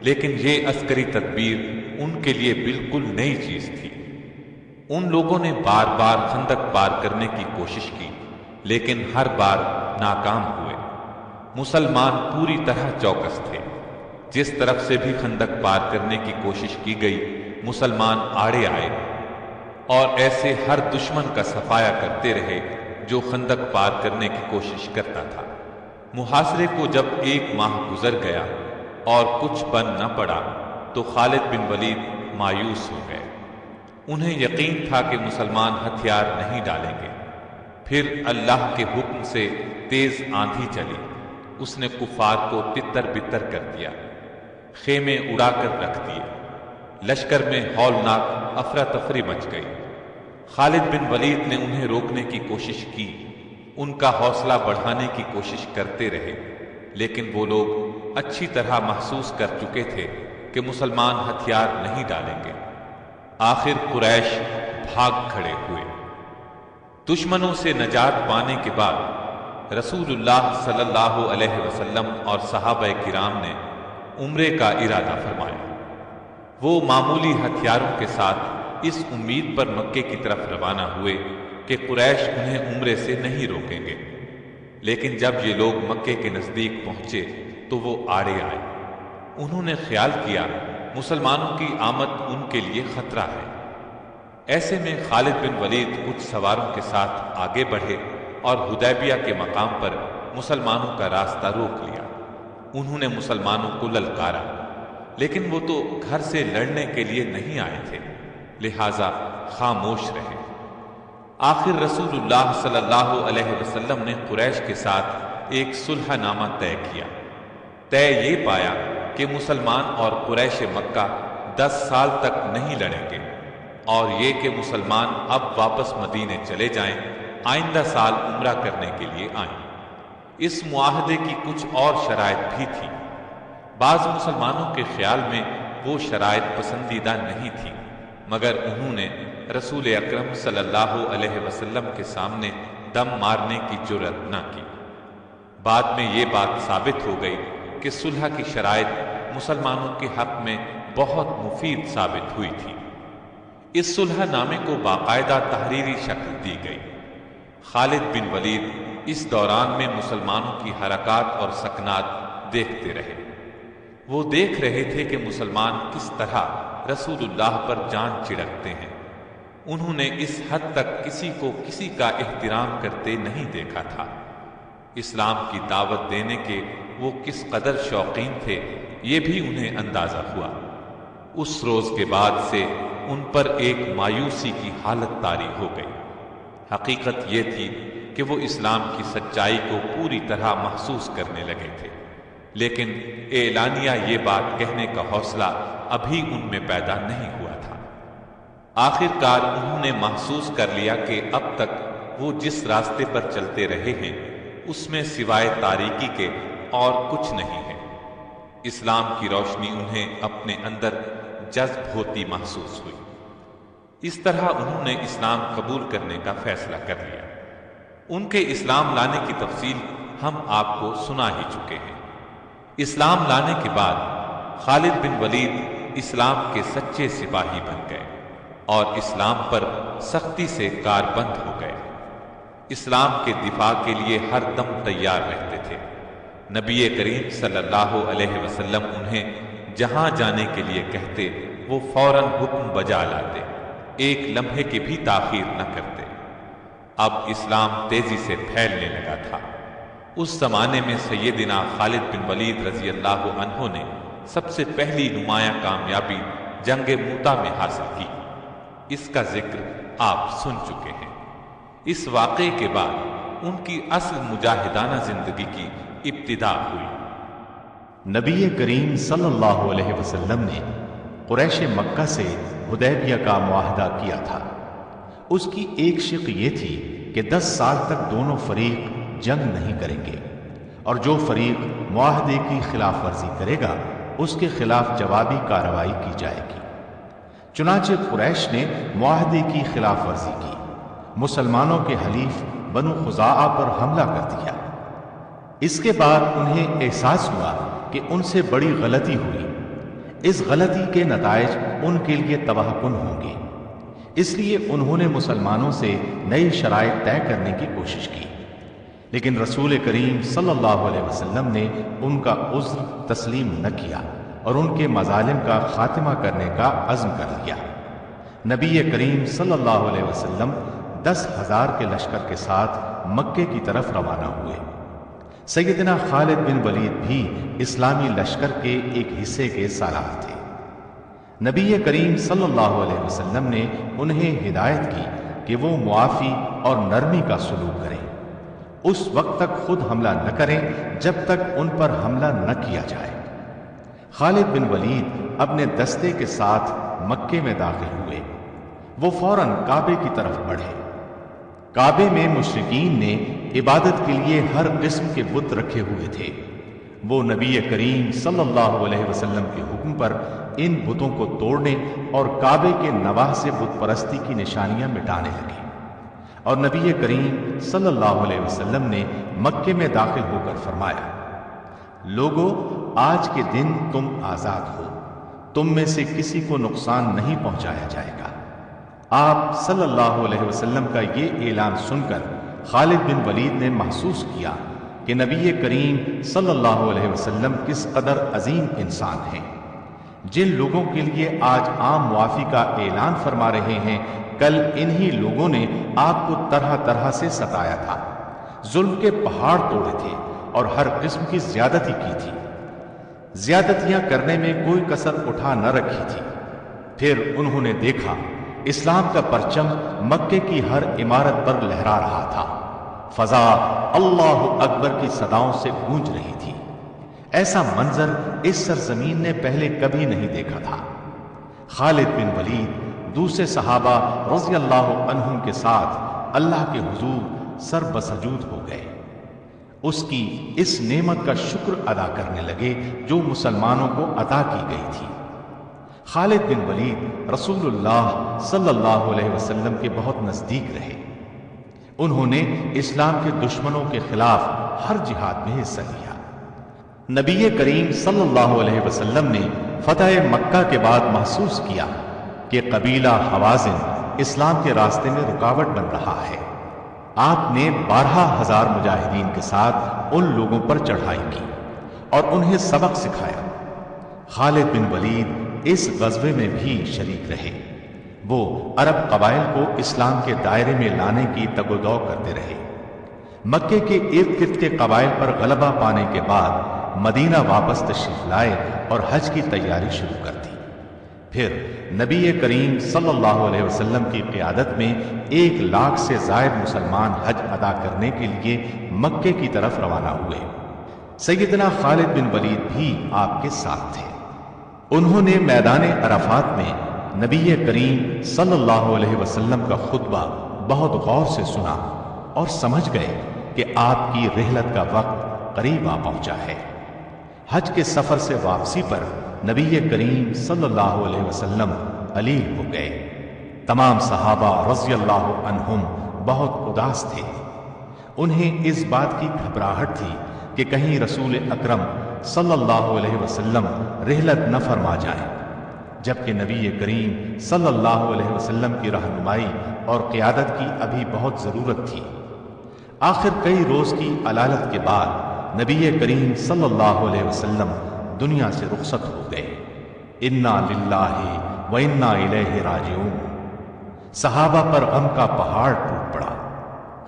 لیکن یہ عسکری تدبیر ان کے لیے بالکل نئی چیز تھی۔ ان لوگوں نے بار بار خندق پار کرنے کی کوشش کی، لیکن ہر بار ناکام ہوئے۔ مسلمان پوری طرح چوکس تھے۔ جس طرف سے بھی خندق پار کرنے کی کوشش کی گئی، مسلمان آڑے آئے اور ایسے ہر دشمن کا صفایا کرتے رہے جو خندق پار کرنے کی کوشش کرتا تھا۔ محاصرے کو جب 1 ماہ گزر گیا اور کچھ بن نہ پڑا تو خالد بن ولید مایوس ہو گئے۔ انہیں یقین تھا کہ مسلمان ہتھیار نہیں ڈالیں گے۔ پھر اللہ کے حکم سے تیز آندھی چلی، اس نے کفار کو تتر بتر کر دیا، خیمے اڑا کر رکھ دیے۔ لشکر میں ہولناک افراتفری مچ گئی۔ خالد بن ولید نے انہیں روکنے کی کوشش کی، ان کا حوصلہ بڑھانے کی کوشش کرتے رہے، لیکن وہ لوگ اچھی طرح محسوس کر چکے تھے کہ مسلمان ہتھیار نہیں ڈالیں گے۔ آخر قریش بھاگ کھڑے ہوئے۔ دشمنوں سے نجات پانے کے بعد رسول اللہ صلی اللہ علیہ وسلم اور صحابہ کرام نے عمرے کا ارادہ فرمایا۔ وہ معمولی ہتھیاروں کے ساتھ اس امید پر مکے کی طرف روانہ ہوئے کہ قریش انہیں عمرے سے نہیں روکیں گے، لیکن جب یہ لوگ مکے کے نزدیک پہنچے تو وہ آڑے آئے۔ انہوں نے خیال کیا مسلمانوں کی آمد ان کے لیے خطرہ ہے۔ ایسے میں خالد بن ولید کچھ سواروں کے ساتھ آگے بڑھے اور حدیبیہ کے مقام پر مسلمانوں کا راستہ روک لیا۔ انہوں نے مسلمانوں کو للکارا، لیکن وہ تو گھر سے لڑنے کے لیے نہیں آئے تھے، لہذا خاموش رہے۔ آخر رسول اللہ صلی اللہ علیہ وسلم نے قریش کے ساتھ ایک صلح نامہ طے کیا۔ طے یہ پایا کہ مسلمان اور قریش مکہ 10 سال تک نہیں لڑیں گے، اور یہ کہ مسلمان اب واپس مدینے چلے جائیں، آئندہ سال عمرہ کرنے کے لیے آئیں۔ اس معاہدے کی کچھ اور شرائط بھی تھی۔ بعض مسلمانوں کے خیال میں وہ شرائط پسندیدہ نہیں تھی، مگر انہوں نے رسول اکرم صلی اللہ علیہ وسلم کے سامنے دم مارنے کی جرأت نہ کی۔ بعد میں یہ بات ثابت ہو گئی کہ صلح کی شرائط مسلمانوں کے حق میں بہت مفید ثابت ہوئی تھی۔ اس صلح نامے کو باقاعدہ تحریری شکل دی گئی۔ خالد بن ولید اس دوران میں مسلمانوں کی حرکات اور سکنات دیکھتے رہے۔ وہ دیکھ رہے تھے کہ مسلمان کس طرح رسول اللہ پر جان چڑھتے ہیں۔ انہوں نے اس حد تک کسی کو کسی کا احترام کرتے نہیں دیکھا تھا۔ اسلام کی دعوت دینے کے وہ کس قدر شوقین تھے، یہ بھی انہیں اندازہ ہوا۔ اس روز کے بعد سے ان پر ایک مایوسی کی حالت طاری ہو گئی۔ حقیقت یہ تھی کہ وہ اسلام کی سچائی کو پوری طرح محسوس کرنے لگے تھے، لیکن اعلانیہ یہ بات کہنے کا حوصلہ ابھی ان میں پیدا نہیں ہوا تھا۔ آخر کار انہوں نے محسوس کر لیا کہ اب تک وہ جس راستے پر چلتے رہے ہیں اس میں سوائے تاریکی کے اور کچھ نہیں ہے۔ اسلام کی روشنی انہیں اپنے اندر جذب ہوتی محسوس ہوئی۔ اس طرح انہوں نے اسلام قبول کرنے کا فیصلہ کر لیا۔ ان کے اسلام لانے کی تفصیل ہم آپ کو سنا ہی چکے ہیں۔ اسلام لانے کے بعد خالد بن ولید اسلام کے سچے سپاہی بن گئے اور اسلام پر سختی سے کاربند ہو گئے۔ اسلام کے دفاع کے لیے ہر دم تیار رہتے تھے۔ نبی کریم صلی اللہ علیہ وسلم انہیں جہاں جانے کے لیے کہتے وہ فوراً حکم بجا لاتے، ایک لمحے کی بھی تاخیر نہ کرتے۔ اب اسلام تیزی سے پھیلنے لگا تھا۔ اس زمانے میں سیدنا خالد بن ولید رضی اللہ عنہ نے سب سے پہلی نمایاں کامیابی جنگ موتا میں حاصل کی۔ اس کا ذکر آپ سن چکے ہیں۔ اس واقعے کے بعد ان کی اصل مجاہدانہ زندگی کی ابتدا ہوئی۔ نبی کریم صلی اللہ علیہ وسلم نے قریش مکہ سے حدیبیہ کا معاہدہ کیا تھا۔ اس کی ایک شق یہ تھی کہ 10 سال تک دونوں فریق جنگ نہیں کریں گے، اور جو فریق معاہدے کی خلاف ورزی کرے گا اس کے خلاف جوابی کارروائی کی جائے گی۔ چنانچہ قریش نے معاہدے کی خلاف ورزی کی، مسلمانوں کے حلیف بنو خزاعہ پر حملہ کر دیا۔ اس کے بعد انہیں احساس ہوا کہ ان سے بڑی غلطی ہوئی، اس غلطی کے نتائج ان کے لیے تباہ کن ہوں گے، اس لیے انہوں نے مسلمانوں سے نئی شرائط طے کرنے کی کوشش کی، لیکن رسول کریم صلی اللہ علیہ وسلم نے ان کا عذر تسلیم نہ کیا اور ان کے مظالم کا خاتمہ کرنے کا عزم کر لیا۔ نبی کریم صلی اللہ علیہ وسلم 10,000 کے لشکر کے ساتھ مکے کی طرف روانہ ہوئے۔ سیدنا خالد بن ولید بھی اسلامی لشکر کے ایک حصے کے سالار تھے۔ نبی کریم صلی اللہ علیہ وسلم نے انہیں ہدایت کی کہ وہ معافی اور نرمی کا سلوک کریں، اس وقت تک خود حملہ نہ کریں جب تک ان پر حملہ نہ کیا جائے۔ خالد بن ولید اپنے دستے کے ساتھ مکے میں داخل ہوئے۔ وہ فوراً کعبے کی طرف بڑھے۔ کعبے میں مشرکین نے عبادت کے لیے ہر قسم کے بت رکھے ہوئے تھے۔ وہ نبی کریم صلی اللہ علیہ وسلم کے حکم پر ان بتوں کو توڑنے اور کعبے کے نواح سے بت پرستی کی نشانیاں مٹانے لگے، اور نبی کریم صلی اللہ علیہ وسلم نے مکے میں داخل ہو کر فرمایا، لوگو آج کے دن تم آزاد ہو، تم میں سے کسی کو نقصان نہیں پہنچایا جائے گا۔ آپ صلی اللہ علیہ وسلم کا یہ اعلان سن کر خالد بن ولید نے محسوس کیا کہ نبی کریم صلی اللہ علیہ وسلم کس قدر عظیم انسان ہیں۔ جن لوگوں کے لیے آج عام معافی کا اعلان فرما رہے ہیں، کل انہی لوگوں نے آپ کو طرح طرح سے ستایا تھا، ظلم کے پہاڑ توڑے تھے اور ہر قسم کی زیادتی کی تھی، زیادتیاں کرنے میں کوئی کسر اٹھا نہ رکھی تھی۔ پھر انہوں نے دیکھا اسلام کا پرچم مکے کی ہر عمارت پر لہرا رہا تھا، فضا اللہ اکبر کی صداؤں سے گونج رہی تھی۔ ایسا منظر اس سرزمین نے پہلے کبھی نہیں دیکھا تھا۔ خالد بن ولید دوسرے صحابہ رضی اللہ عنہم کے ساتھ اللہ کے حضور سر بسجود ہو گئے، اس کی اس نعمت کا شکر ادا کرنے لگے جو مسلمانوں کو عطا کی گئی تھی۔ خالد بن ولید رسول اللہ صلی اللہ علیہ وسلم کے بہت نزدیک رہے۔ انہوں نے اسلام کے دشمنوں کے خلاف ہر جہاد میں حصہ لیا۔ نبی کریم صلی اللہ علیہ وسلم نے فتح مکہ کے بعد محسوس کیا کہ قبیلہ حوازن اسلام کے راستے میں رکاوٹ بن رہا ہے۔ آپ نے 12,000 مجاہدین کے ساتھ ان لوگوں پر چڑھائی کی اور انہیں سبق سکھایا۔ خالد بن ولید اس غزوے میں بھی شریک رہے۔ وہ عرب قبائل کو اسلام کے دائرے میں لانے کی تگ و دو کرتے رہے۔ مکے کے ارد گرد کے قبائل پر غلبہ پانے کے بعد مدینہ واپس تشریف لائے اور حج کی تیاری شروع کر دی۔ پھر نبی کریم صلی اللہ علیہ وسلم کی قیادت میں 1,00,000 سے زائد مسلمان حج ادا کرنے کے لیے مکے کی طرف روانہ ہوئے۔ سیدنا خالد بن ولید بھی آپ کے ساتھ تھے۔ انہوں نے میدان عرفات میں نبی کریم صلی اللہ علیہ وسلم کا خطبہ بہت غور سے سنا اور سمجھ گئے کہ آپ کی رحلت کا وقت قریب آ پہنچا ہے۔ حج کے سفر سے واپسی پر نبی کریم صلی اللہ علیہ وسلم علیل ہو گئے۔ تمام صحابہ رضی اللہ عنہم بہت اداس تھے۔ انہیں اس بات کی گھبراہٹ تھی کہ کہیں رسول اکرم صلی اللہ علیہ وسلم رحلت نہ فرما جائیں، جبکہ نبی کریم صلی اللہ علیہ وسلم کی رہنمائی اور قیادت کی ابھی بہت ضرورت تھی۔ آخر کئی روز کی علالت کے بعد نبی کریم صلی اللہ علیہ وسلم دنیا سے رخصت ہو گئے۔ انا للہ و انا الیہ راجعون۔ صحابہ پر غم کا پہاڑ ٹوٹ پڑا۔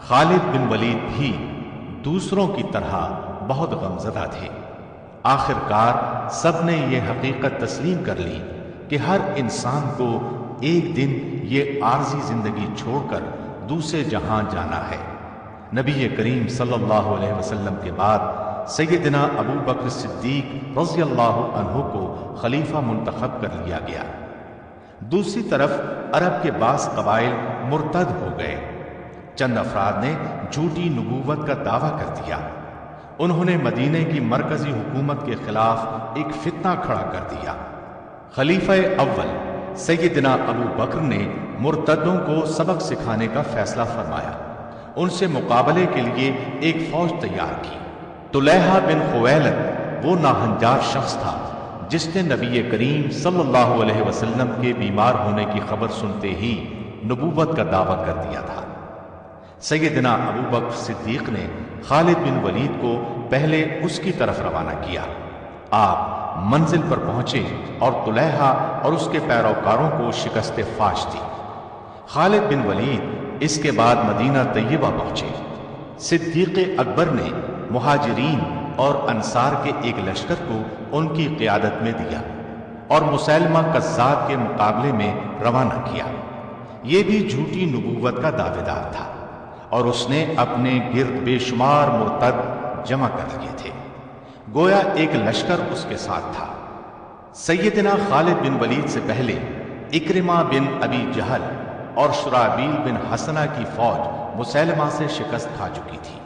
خالد بن ولید بھی دوسروں کی طرح بہت غمزدہ تھے۔ آخر کار سب نے یہ حقیقت تسلیم کر لی کہ ہر انسان کو ایک دن یہ عارضی زندگی چھوڑ کر دوسرے جہاں جانا ہے۔ نبی کریم صلی اللہ علیہ وسلم کے بعد سیدنا ابو بکر صدیق رضی اللہ عنہ کو خلیفہ منتخب کر لیا گیا۔ دوسری طرف عرب کے بعض قبائل مرتد ہو گئے۔ چند افراد نے جھوٹی نبوت کا دعویٰ کر دیا۔ انہوں نے مدینے کی مرکزی حکومت کے خلاف ایک فتنہ کھڑا کر دیا۔ خلیفہ اول سیدنا ابو بکر نے مرتدوں کو سبق سکھانے کا فیصلہ فرمایا۔ ان سے مقابلے کے لیے ایک فوج تیار کی۔ طلیحہ بن خویلد وہ ناہنجار شخص تھا جس نے نبی کریم صلی اللہ علیہ وسلم کے بیمار ہونے کی خبر سنتے ہی نبوت کا دعویٰ کر دیا تھا۔ سیدنا ابو بکر صدیق نے خالد بن ولید کو پہلے اس کی طرف روانہ کیا۔ آپ منزل پر پہنچے اور طلیحہ اور اس کے پیروکاروں کو شکست فاش دی۔ خالد بن ولید اس کے بعد مدینہ طیبہ پہنچے۔ صدیق اکبر نے مہاجرین اور انصار کے ایک لشکر کو ان کی قیادت میں دیا اور مسیلمہ کذاب کے مقابلے میں روانہ کیا۔ یہ بھی جھوٹی نبوت کا دعوے دار تھا اور اس نے اپنے گرد بے شمار مرتد جمع کر لیے تھے، گویا ایک لشکر اس کے ساتھ تھا۔ سیدنا خالد بن ولید سے پہلے اکرمہ بن ابی جہل اور شرابیل بن حسنہ کی فوج مسیلمہ سے شکست کھا چکی تھی۔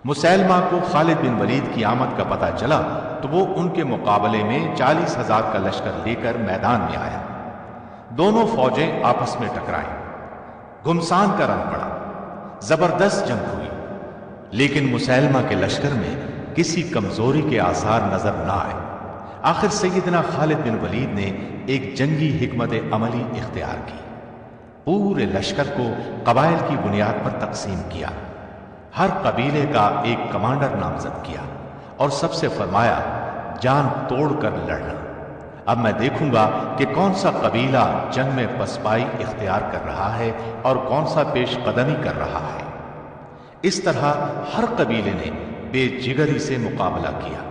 مسیلمہ کو خالد بن ولید کی آمد کا پتہ چلا تو وہ ان کے مقابلے میں 40,000 کا لشکر لے کر میدان میں آیا۔ دونوں فوجیں آپس میں ٹکرائیں، گھمسان کا رنگ پڑا، زبردست جنگ ہوئی، لیکن مسیلمہ کے لشکر میں کسی کمزوری کے آثار نظر نہ آئے۔ آخر سیدنا خالد بن ولید نے ایک جنگی حکمت عملی اختیار کی۔ پورے لشکر کو قبائل کی بنیاد پر تقسیم کیا، ہر قبیلے کا ایک کمانڈر نامزد کیا اور سب سے فرمایا جان توڑ کر لڑنا۔ اب میں دیکھوں گا کہ کون سا قبیلہ جنگ میں پسپائی اختیار کر رہا ہے اور کون سا پیش قدمی کر رہا ہے۔ اس طرح ہر قبیلے نے بے جگری سے مقابلہ کیا۔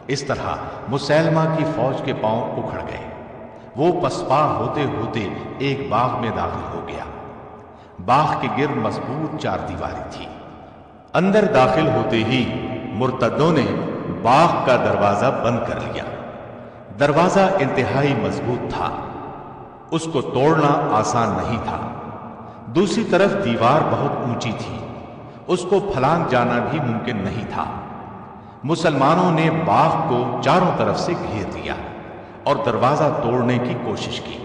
اس طرح مسیلمہ کی فوج کے پاؤں اکھڑ گئے۔ وہ پسپا ہوتے ہوتے ایک باغ میں داخل ہو گیا۔ باغ کے گرد مضبوط چار دیواری تھی۔ اندر داخل ہوتے ہی مرتدوں نے باغ کا دروازہ بند کر لیا۔ دروازہ انتہائی مضبوط تھا، اس کو توڑنا آسان نہیں تھا۔ دوسری طرف دیوار بہت اونچی تھی، اس کو پھلانگ جانا بھی ممکن نہیں تھا۔ مسلمانوں نے باغ کو چاروں طرف سے گھیر لیا اور دروازہ توڑنے کی کوشش کی،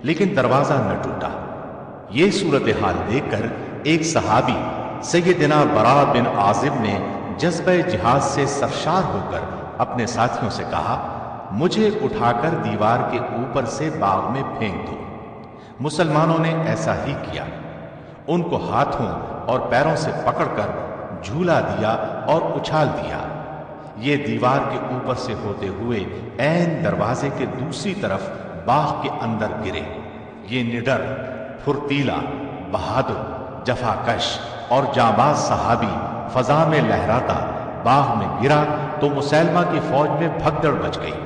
لیکن دروازہ نہ ٹوٹا۔ یہ صورتحال دیکھ کر ایک صحابی سیدنا برا بن عازب نے جذبہ جہاد سے سرشار ہو کر اپنے ساتھیوں سے کہا، مجھے اٹھا کر دیوار کے اوپر سے باغ میں پھینک دو۔ مسلمانوں نے ایسا ہی کیا، ان کو ہاتھوں اور پیروں سے پکڑ کر جھولا دیا اور اچھال دیا۔ یہ دیوار کے اوپر سے ہوتے ہوئے عین دروازے کے دوسری طرف باغ کے اندر گرے۔ یہ نڈر، پھرتیلا، بہادر، جفاکش اور جانباز صحابی فضا میں لہراتا باغ میں گرا تو مسیلمہ کی فوج میں بھگدڑ مچ گئی۔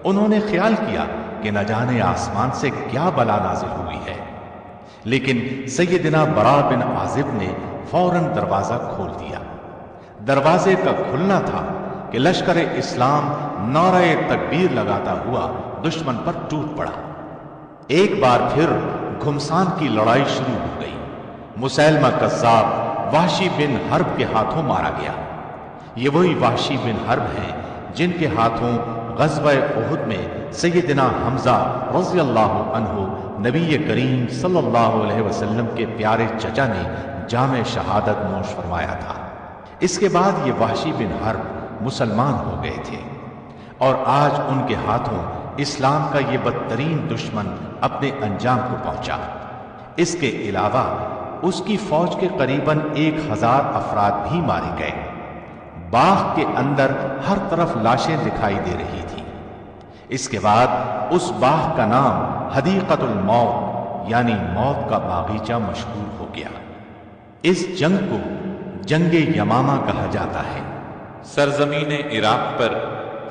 انہوں نے خیال کیا کہ نہ جانے آسمان سے کیا بلا نازل ہوئی ہے، لیکن سیدنا برا بن عازب نے فوراً دروازہ کھول دیا۔ دروازے کا کھلنا تھا کہ لشکر اسلام نعرہ تکبیر لگاتا ہوا دشمن پر ٹوٹ پڑا۔ ایک بار پھر گھمسان کی لڑائی شروع ہو گئی۔ مسیلمہ کذاب وحشی بن حرب کے ہاتھوں مارا گیا۔ یہ وہی وحشی بن حرب ہیں جن کے ہاتھوں غزوہ احد میں سیدنا حمزہ رضی اللہ عنہ نبی کریم صلی اللہ علیہ وسلم کے پیارے چچا نے جام شہادت نوش فرمایا تھا۔ اس کے بعد یہ وحشی بن حرب مسلمان ہو گئے تھے اور آج ان کے ہاتھوں اسلام کا یہ بدترین دشمن اپنے انجام کو پہنچا۔ اس کے علاوہ اس کی فوج کے قریباً 1000 افراد بھی مارے گئے۔ باغ کے اندر ہر طرف لاشیں دکھائی دے رہی تھی۔ اس کے بعد اس باغ کا نام حدیقۃ الموت یعنی موت کا باغیچہ مشہور ہو گیا۔ اس جنگ کو جنگ یمامہ کہا جاتا ہے۔ سرزمین عراق پر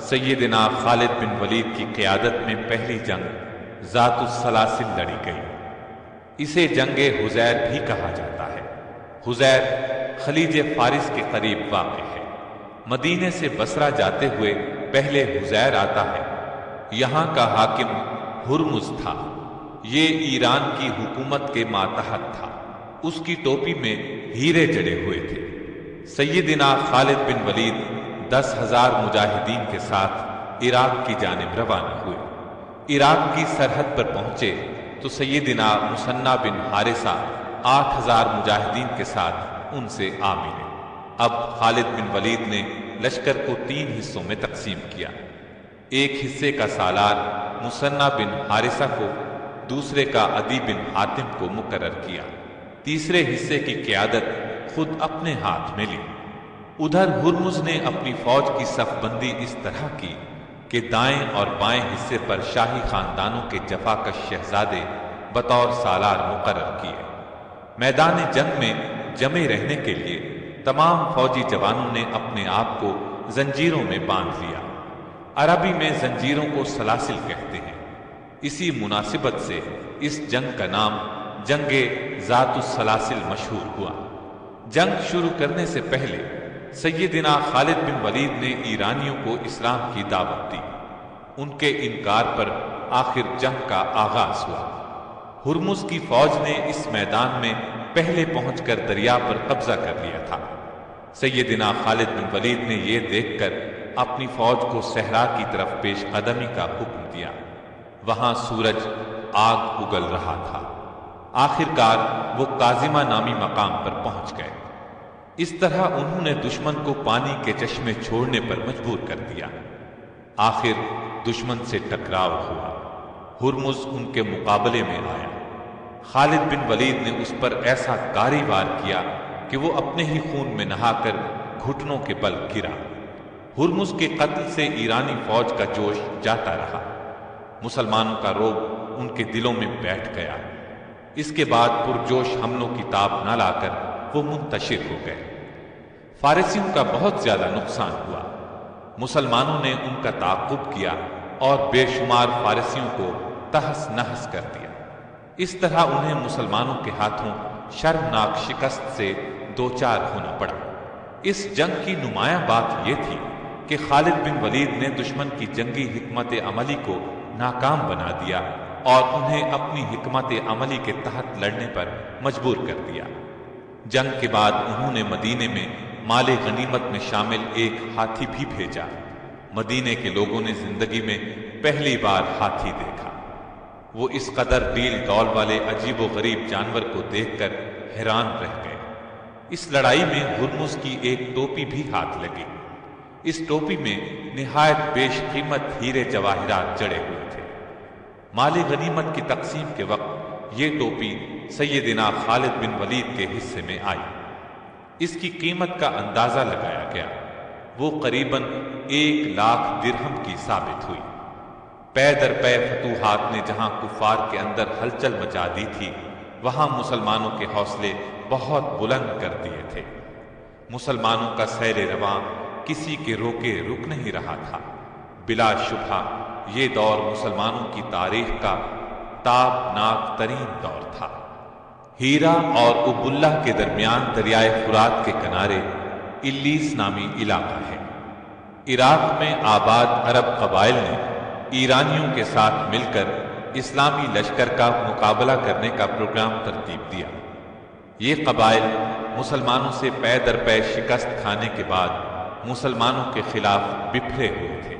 سیدنا خالد بن ولید کی قیادت میں پہلی جنگ ذات السلاسل لڑی گئی۔ اسے جنگ حزیر بھی کہا جاتا ہے۔ حزیر خلیج فارس کے قریب واقع ہے۔ مدینے سے بصرہ جاتے ہوئے پہلے حزیر آتا ہے۔ یہاں کا حاکم ہرمز تھا۔ یہ ایران کی حکومت کے ماتحت تھا۔ اس کی ٹوپی میں ہیرے جڑے ہوئے تھے۔ سیدنا خالد بن ولید 10,000 مجاہدین کے ساتھ عراق کی جانب روانہ ہوئے۔ عراق کی سرحد پر پہنچے تو سیدنا مثنی بن حارثہ 8,000 مجاہدین کے ساتھ ان سے آ ملے۔ اب خالد بن ولید نے لشکر کو 3 حصوں میں تقسیم کیا۔ ایک حصے کا سالار مثنی بن حارثہ کو، دوسرے کا عدی بن حاتم کو مقرر کیا، تیسرے حصے کی قیادت خود اپنے ہاتھ میں لی۔ ادھر ہرمز نے اپنی فوج کی صف بندی اس طرح کی کہ دائیں اور بائیں حصے پر شاہی خاندانوں کے جفاکش شہزادے بطور سالار مقرر کیے۔ میدان جنگ میں جمے رہنے کے لیے تمام فوجی جوانوں نے اپنے آپ کو زنجیروں میں باندھ لیا۔ عربی میں زنجیروں کو سلاسل کہتے ہیں۔ اسی مناسبت سے اس جنگ کا نام جنگ ذات السلاسل مشہور ہوا۔ جنگ شروع کرنے سے پہلے سیدنا خالد بن ولید نے ایرانیوں کو اسلام کی دعوت دی۔ ان کے انکار پر آخر جنگ کا آغاز ہوا۔ ہرمز کی فوج نے اس میدان میں پہلے پہنچ کر دریا پر قبضہ کر لیا تھا۔ سیدنا خالد بن ولید نے یہ دیکھ کر اپنی فوج کو صحرا کی طرف پیش قدمی کا حکم دیا۔ وہاں سورج آگ اگل رہا تھا۔ آخرکار وہ کاظمہ نامی مقام پر پہنچ گئے۔ اس طرح انہوں نے دشمن کو پانی کے چشمے چھوڑنے پر مجبور کر دیا۔ آخر دشمن سے ٹکراؤ ہوا۔ ہرمز ان کے مقابلے میں آیا۔ خالد بن ولید نے اس پر ایسا کاری وار کیا کہ وہ اپنے ہی خون میں نہا کر گھٹنوں کے بل گرا۔ ہرمز کے قتل سے ایرانی فوج کا جوش جاتا رہا۔ مسلمانوں کا روب ان کے دلوں میں بیٹھ گیا۔ اس کے بعد پرجوش حملوں کی تاب نہ لا کر وہ منتشر ہو گئے۔ فارسیوں کا بہت زیادہ نقصان ہوا۔ مسلمانوں نے ان کا تعاقب کیا اور بے شمار فارسیوں کو تہس نہس کر دیا۔ اس طرح انہیں مسلمانوں کے ہاتھوں شرمناک شکست سے دوچار ہونا پڑا۔ اس جنگ کی نمایاں بات یہ تھی کہ خالد بن ولید نے دشمن کی جنگی حکمت عملی کو ناکام بنا دیا اور انہیں اپنی حکمت عملی کے تحت لڑنے پر مجبور کر دیا۔ جنگ کے بعد انہوں نے مدینے میں مال غنیمت میں شامل ایک ہاتھی بھی بھیجا۔ مدینے کے لوگوں نے زندگی میں پہلی بار ہاتھی دیکھا۔ وہ اس قدر ڈیل ڈول والے عجیب و غریب جانور کو دیکھ کر حیران رہ گئے۔ اس لڑائی میں ہرمز کی ایک ٹوپی بھی ہاتھ لگی۔ اس ٹوپی میں نہایت بیش قیمت ہیرے جواہرات جڑے ہوئے تھے۔ مال غنیمت کی تقسیم کے وقت یہ ٹوپی سیدنا خالد بن ولید کے حصے میں آئی۔ اس کی قیمت کا اندازہ لگایا گیا۔ وہ قریباً 1,00,000 درہم کی ثابت ہوئی۔ پے در پے فتوحات نے جہاں کفار کے اندر ہلچل مچا دی تھی، وہاں مسلمانوں کے حوصلے بہت بلند کر دیے تھے۔ مسلمانوں کا سیر رواں کسی کے روکے رک نہیں رہا تھا۔ بلا شبہ یہ دور مسلمانوں کی تاریخ کا تابناک ترین دور تھا۔ ہیرا اور اب اللہ کے درمیان دریائے فرات کے کنارے الیس نامی علاقہ ہے۔ عراق میں آباد عرب قبائل نے ایرانیوں کے ساتھ مل کر اسلامی لشکر کا مقابلہ کرنے کا پروگرام ترتیب دیا۔ یہ قبائل مسلمانوں سے پے در پے شکست کھانے کے بعد مسلمانوں کے خلاف بکھرے ہوئے تھے،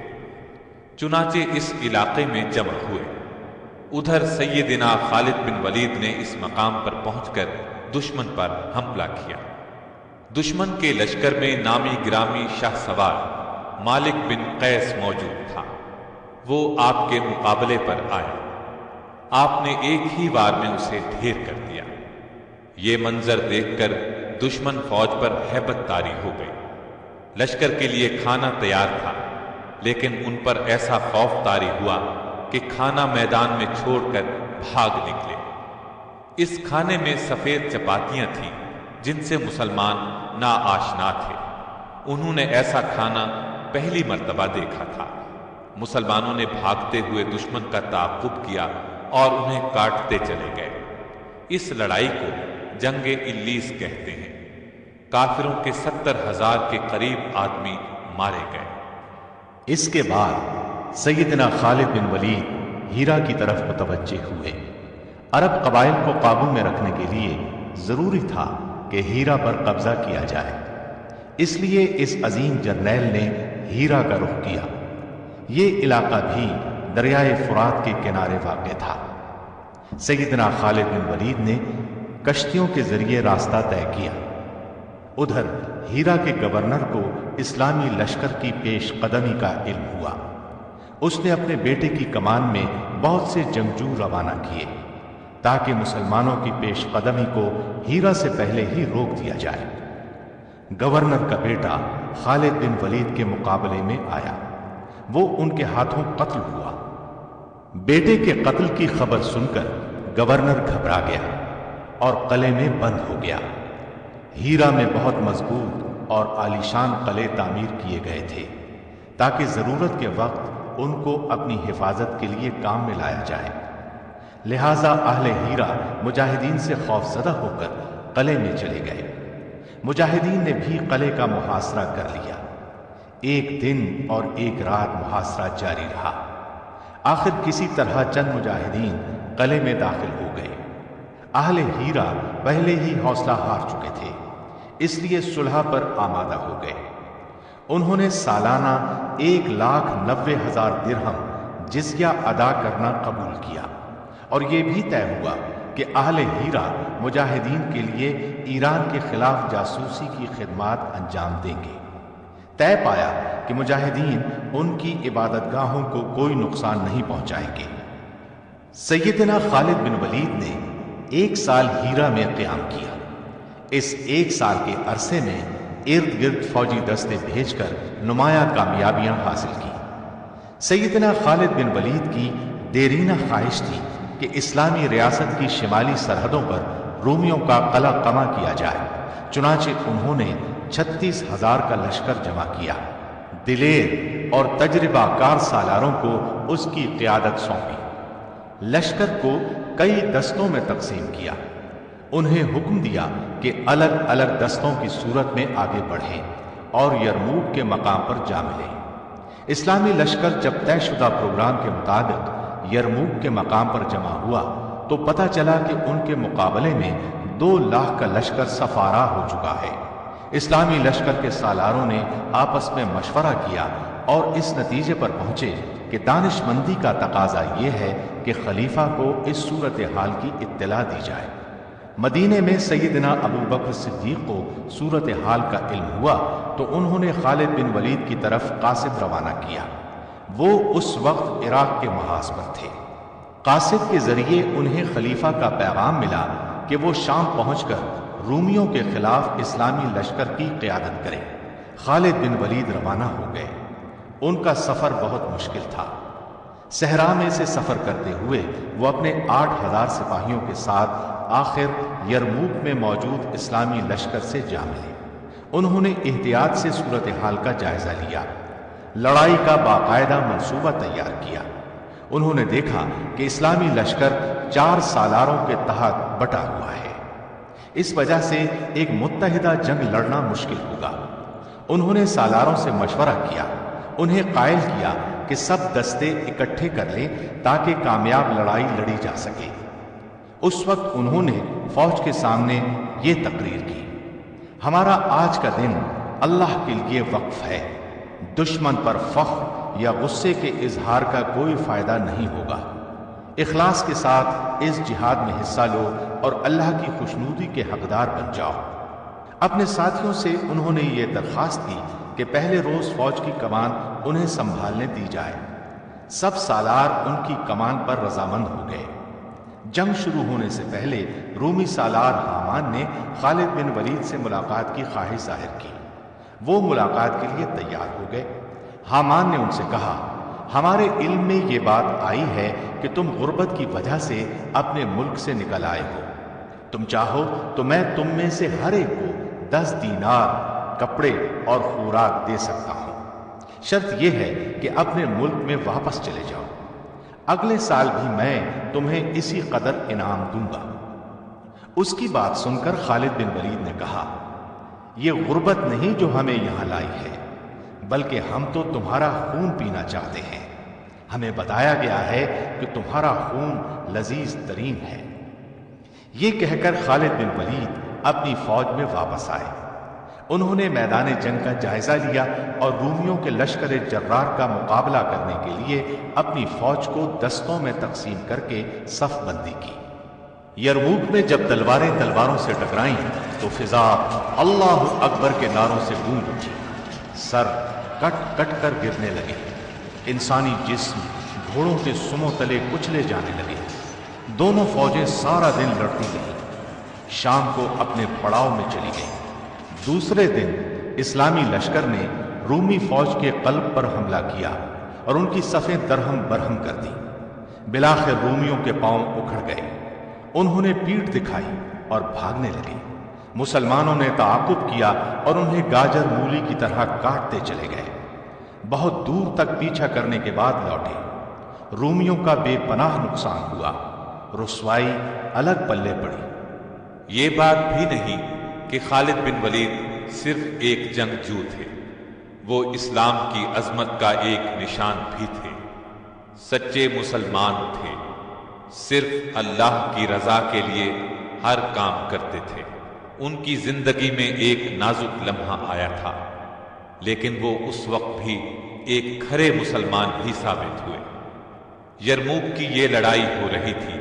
چنانچہ اس علاقے میں جمع ہوئے۔ ادھر سیدنا خالد بن ولید نے اس مقام پر پہنچ کر دشمن پر حملہ کیا۔ دشمن کے لشکر میں نامی گرامی شاہ سوار مالک بن قیس موجود تھا۔ وہ آپ کے مقابلے پر آیا۔ آپ نے ایک ہی وار میں اسے ڈھیر کر دیا۔ یہ منظر دیکھ کر دشمن فوج پر ہیبت طاری ہو گئی۔ لشکر کے لیے کھانا تیار تھا، لیکن ان پر ایسا خوف طاری ہوا کہ کھانا میدان میں چھوڑ کر بھاگ نکلے۔ اس کھانے میں سفید چپاتیاں تھیں جن سے مسلمان ناآشنا تھے۔ انہوں نے ایسا کھانا پہلی مرتبہ دیکھا تھا۔ مسلمانوں نے بھاگتے ہوئے دشمن کا تعاقب کیا اور انہیں کاٹتے چلے گئے۔ اس لڑائی کو جنگ الیس کہتے ہیں۔ کافروں کے 70,000 کے قریب آدمی مارے گئے۔ اس کے بعد سیدنا خالد بن ولید ہیرا کی طرف متوجہ ہوئے۔ عرب قبائل کو قابو میں رکھنے کے لیے ضروری تھا کہ ہیرا پر قبضہ کیا جائے، اس لیے اس عظیم جرنیل نے ہیرا کا رخ کیا۔ یہ علاقہ بھی دریائے فرات کے کنارے واقع تھا۔ سیدنا خالد بن ولید نے کشتیوں کے ذریعے راستہ طے کیا۔ ادھر ہیرا کے گورنر کو اسلامی لشکر کی پیش قدمی کا علم ہوا۔ اس نے اپنے بیٹے کی کمان میں بہت سے جنگجو روانہ کیے تاکہ مسلمانوں کی پیش قدمی کو ہیرا سے پہلے ہی روک دیا جائے۔ گورنر کا بیٹا خالد بن ولید کے مقابلے میں آیا، وہ ان کے ہاتھوں قتل ہوا۔ بیٹے کے قتل کی خبر سن کر گورنر گھبرا گیا اور قلعے میں بند ہو گیا۔ ہیرا میں بہت مضبوط اور عالیشان قلعے تعمیر کیے گئے تھے تاکہ ضرورت کے وقت ان کو اپنی حفاظت کے لیے کام میں لایا جائے۔ لہٰذا اہل ہیرا مجاہدین سے خوف زدہ ہو کر قلعے میں چلے گئے۔ مجاہدین نے بھی قلعے کا محاصرہ کر لیا۔ ایک دن اور ایک رات محاصرہ جاری رہا۔ آخر کسی طرح چند مجاہدین قلعے میں داخل ہو گئے۔ اہل ہیرا پہلے ہی حوصلہ ہار چکے تھے، اس لیے صلح پر آمادہ ہو گئے۔ انہوں نے سالانہ 1,90,000 درہم جزیہ ادا کرنا قبول کیا، اور یہ بھی طے ہوا کہ اہل ہیرا مجاہدین کے لیے ایران کے خلاف جاسوسی کی خدمات انجام دیں گے۔ طے پایا کہ مجاہدین ان کی عبادت گاہوں کو کوئی نقصان نہیں پہنچائیں گے۔ سیدنا خالد بن ولید نے 1 سال ہیرا میں قیام کیا۔ اس 1 سال کے عرصے میں ارد گرد فوجی دستے بھیج کر نمایاں کامیابیاں حاصل کی۔ سیدنا خالد بن ولید کی دیرینہ خواہش تھی کہ اسلامی ریاست کی شمالی سرحدوں پر رومیوں کا قلع قمع کیا جائے، چنانچہ انہوں نے 36,000 کا لشکر جمع کیا۔ دلیر اور تجربہ کار سالاروں کو اس کی قیادت سونپی۔ لشکر کو کئی دستوں میں تقسیم کیا۔ انہیں حکم دیا کہ الگ الگ دستوں کی صورت میں آگے بڑھیں اور یرموک کے مقام پر جا ملیں۔ اسلامی لشکر جب طے شدہ پروگرام کے مطابق یرموک کے مقام پر جمع ہوا تو پتہ چلا کہ ان کے مقابلے میں 2 لاکھ کا لشکر سفارا ہو چکا ہے۔ اسلامی لشکر کے سالاروں نے آپس میں مشورہ کیا اور اس نتیجے پر پہنچے کہ دانش مندی کا تقاضا یہ ہے کہ خلیفہ کو اس صورتحال کی اطلاع دی جائے۔ مدینے میں سیدنا ابو بکر صدیق کو صورتحال کا علم ہوا تو انہوں نے خالد بن ولید کی طرف قاصد روانہ کیا۔ وہ اس وقت عراق کے محاذ پر تھے۔ قاصد کے ذریعے انہیں خلیفہ کا پیغام ملا کہ وہ شام پہنچ کر رومیوں کے خلاف اسلامی لشکر کی قیادت کریں۔ خالد بن ولید روانہ ہو گئے۔ ان کا سفر بہت مشکل تھا۔ صحرا میں سے سفر کرتے ہوئے وہ اپنے 8,000 سپاہیوں کے ساتھ آخر یرموک میں موجود اسلامی لشکر سے جا ملے۔ انہوں نے احتیاط سے صورتحال کا جائزہ لیا، لڑائی کا باقاعدہ منصوبہ تیار کیا۔ انہوں نے دیکھا کہ اسلامی لشکر 4 سالاروں کے تحت بٹا ہوا ہے، اس وجہ سے ایک متحدہ جنگ لڑنا مشکل ہوگا۔ انہوں نے سالاروں سے مشورہ کیا، انہیں قائل کیا کہ سب دستے اکٹھے کر لیں تاکہ کامیاب لڑائی لڑی جا سکے۔ اس وقت انہوں نے فوج کے سامنے یہ تقریر کی: ہمارا آج کا دن اللہ کے لیے وقف ہے۔ دشمن پر فخر یا غصے کے اظہار کا کوئی فائدہ نہیں ہوگا۔ اخلاص کے ساتھ اس جہاد میں حصہ لو اور اللہ کی خوشنودی کے حقدار بن جاؤ۔ اپنے ساتھیوں سے انہوں نے یہ درخواست کی کہ پہلے روز فوج کی کمان انہیں سنبھالنے دی جائے۔ سب سالار ان کی کمان پر رضامند ہو گئے۔ جنگ شروع ہونے سے پہلے رومی سالار حامان نے خالد بن ولید سے ملاقات کی خواہش ظاہر کی۔ وہ ملاقات کے لیے تیار ہو گئے۔ حامان نے ان سے کہا، ہمارے علم میں یہ بات آئی ہے کہ تم غربت کی وجہ سے اپنے ملک سے نکل آئے ہو۔ تم چاہو تو میں تم میں سے ہر ایک کو 10 دینار کپڑے اور خوراک دے سکتا ہوں، شرط یہ ہے کہ اپنے ملک میں واپس چلے جاؤ۔ اگلے سال بھی میں تمہیں اسی قدر انعام دوں گا۔ اس کی بات سن کر خالد بن ولید نے کہا، یہ غربت نہیں جو ہمیں یہاں لائی ہے، بلکہ ہم تو تمہارا خون پینا چاہتے ہیں۔ ہمیں بتایا گیا ہے کہ تمہارا خون لذیذ ترین ہے۔ یہ کہہ کر خالد بن ولید اپنی فوج میں واپس آئے۔ انہوں نے میدان جنگ کا جائزہ لیا اور رومیوں کے لشکر جرار کا مقابلہ کرنے کے لیے اپنی فوج کو دستوں میں تقسیم کر کے صف بندی کی۔ یرموک میں جب تلواریں تلواروں سے ٹکرائیں تو فضا اللہ اکبر کے نعروں سے گونج اٹھی، سر کٹ کٹ کر گرنے لگے، انسانی جسم گھوڑوں کے سموں تلے کچلے جانے لگے۔ دونوں فوجیں سارا دن لڑتی رہیں، شام کو اپنے پڑاؤ میں چلی گئیں۔ دوسرے دن اسلامی لشکر نے رومی فوج کے قلب پر حملہ کیا اور ان کی صفیں درہم برہم کر دی۔ بلاخر رومیوں کے پاؤں اکھڑ گئے، انہوں نے پیٹھ دکھائی اور بھاگنے لگے۔ مسلمانوں نے تعاقب کیا اور انہیں گاجر مولی کی طرح کاٹتے چلے گئے۔ بہت دور تک پیچھا کرنے کے بعد لوٹے۔ رومیوں کا بے پناہ نقصان ہوا، رسوائی الگ پلے پڑی۔ یہ بات بھی نہیں کہ خالد بن ولید صرف ایک جنگجو تھے، وہ اسلام کی عظمت کا ایک نشان بھی تھے۔ سچے مسلمان تھے، صرف اللہ کی رضا کے لیے ہر کام کرتے تھے۔ ان کی زندگی میں ایک نازک لمحہ آیا تھا، لیکن وہ اس وقت بھی ایک کھرے مسلمان ہی ثابت ہوئے۔ یرموک کی یہ لڑائی ہو رہی تھی،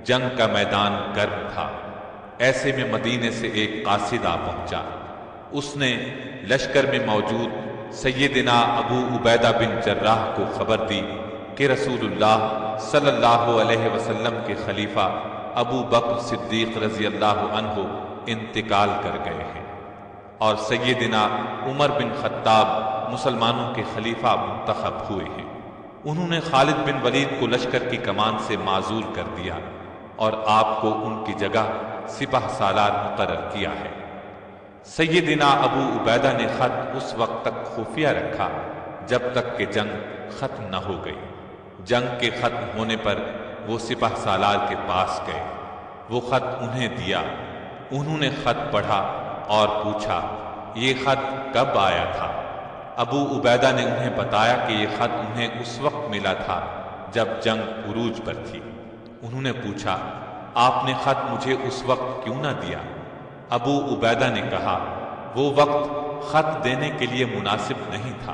جنگ کا میدان گرم تھا۔ ایسے میں مدینے سے ایک قاصد آ پہنچا۔ اس نے لشکر میں موجود سیدنا ابو عبیدہ بن جراح کو خبر دی کہ رسول اللہ صلی اللہ علیہ وسلم کے خلیفہ ابو بکر صدیق رضی اللہ عنہ انتقال کر گئے ہیں اور سیدنا عمر بن خطاب مسلمانوں کے خلیفہ منتخب ہوئے ہیں۔ انہوں نے خالد بن ولید کو لشکر کی کمان سے معزول کر دیا اور آپ کو ان کی جگہ سپہ سالار مقرر کیا ہے۔ سیدنا ابو عبیدہ نے خط اس وقت تک خفیہ رکھا جب تک کہ جنگ ختم نہ ہو گئی۔ جنگ کے ختم ہونے پر وہ سپہ سالار کے پاس گئے، وہ خط انہیں دیا۔ انہوں نے خط پڑھا اور پوچھا، یہ خط کب آیا تھا؟ ابو عبیدہ نے انہیں بتایا کہ یہ خط انہیں اس وقت ملا تھا جب جنگ عروج پر تھی۔ انہوں نے پوچھا، آپ نے خط مجھے اس وقت کیوں نہ دیا؟ ابو عبیدہ نے کہا، وہ وقت خط دینے کے لیے مناسب نہیں تھا۔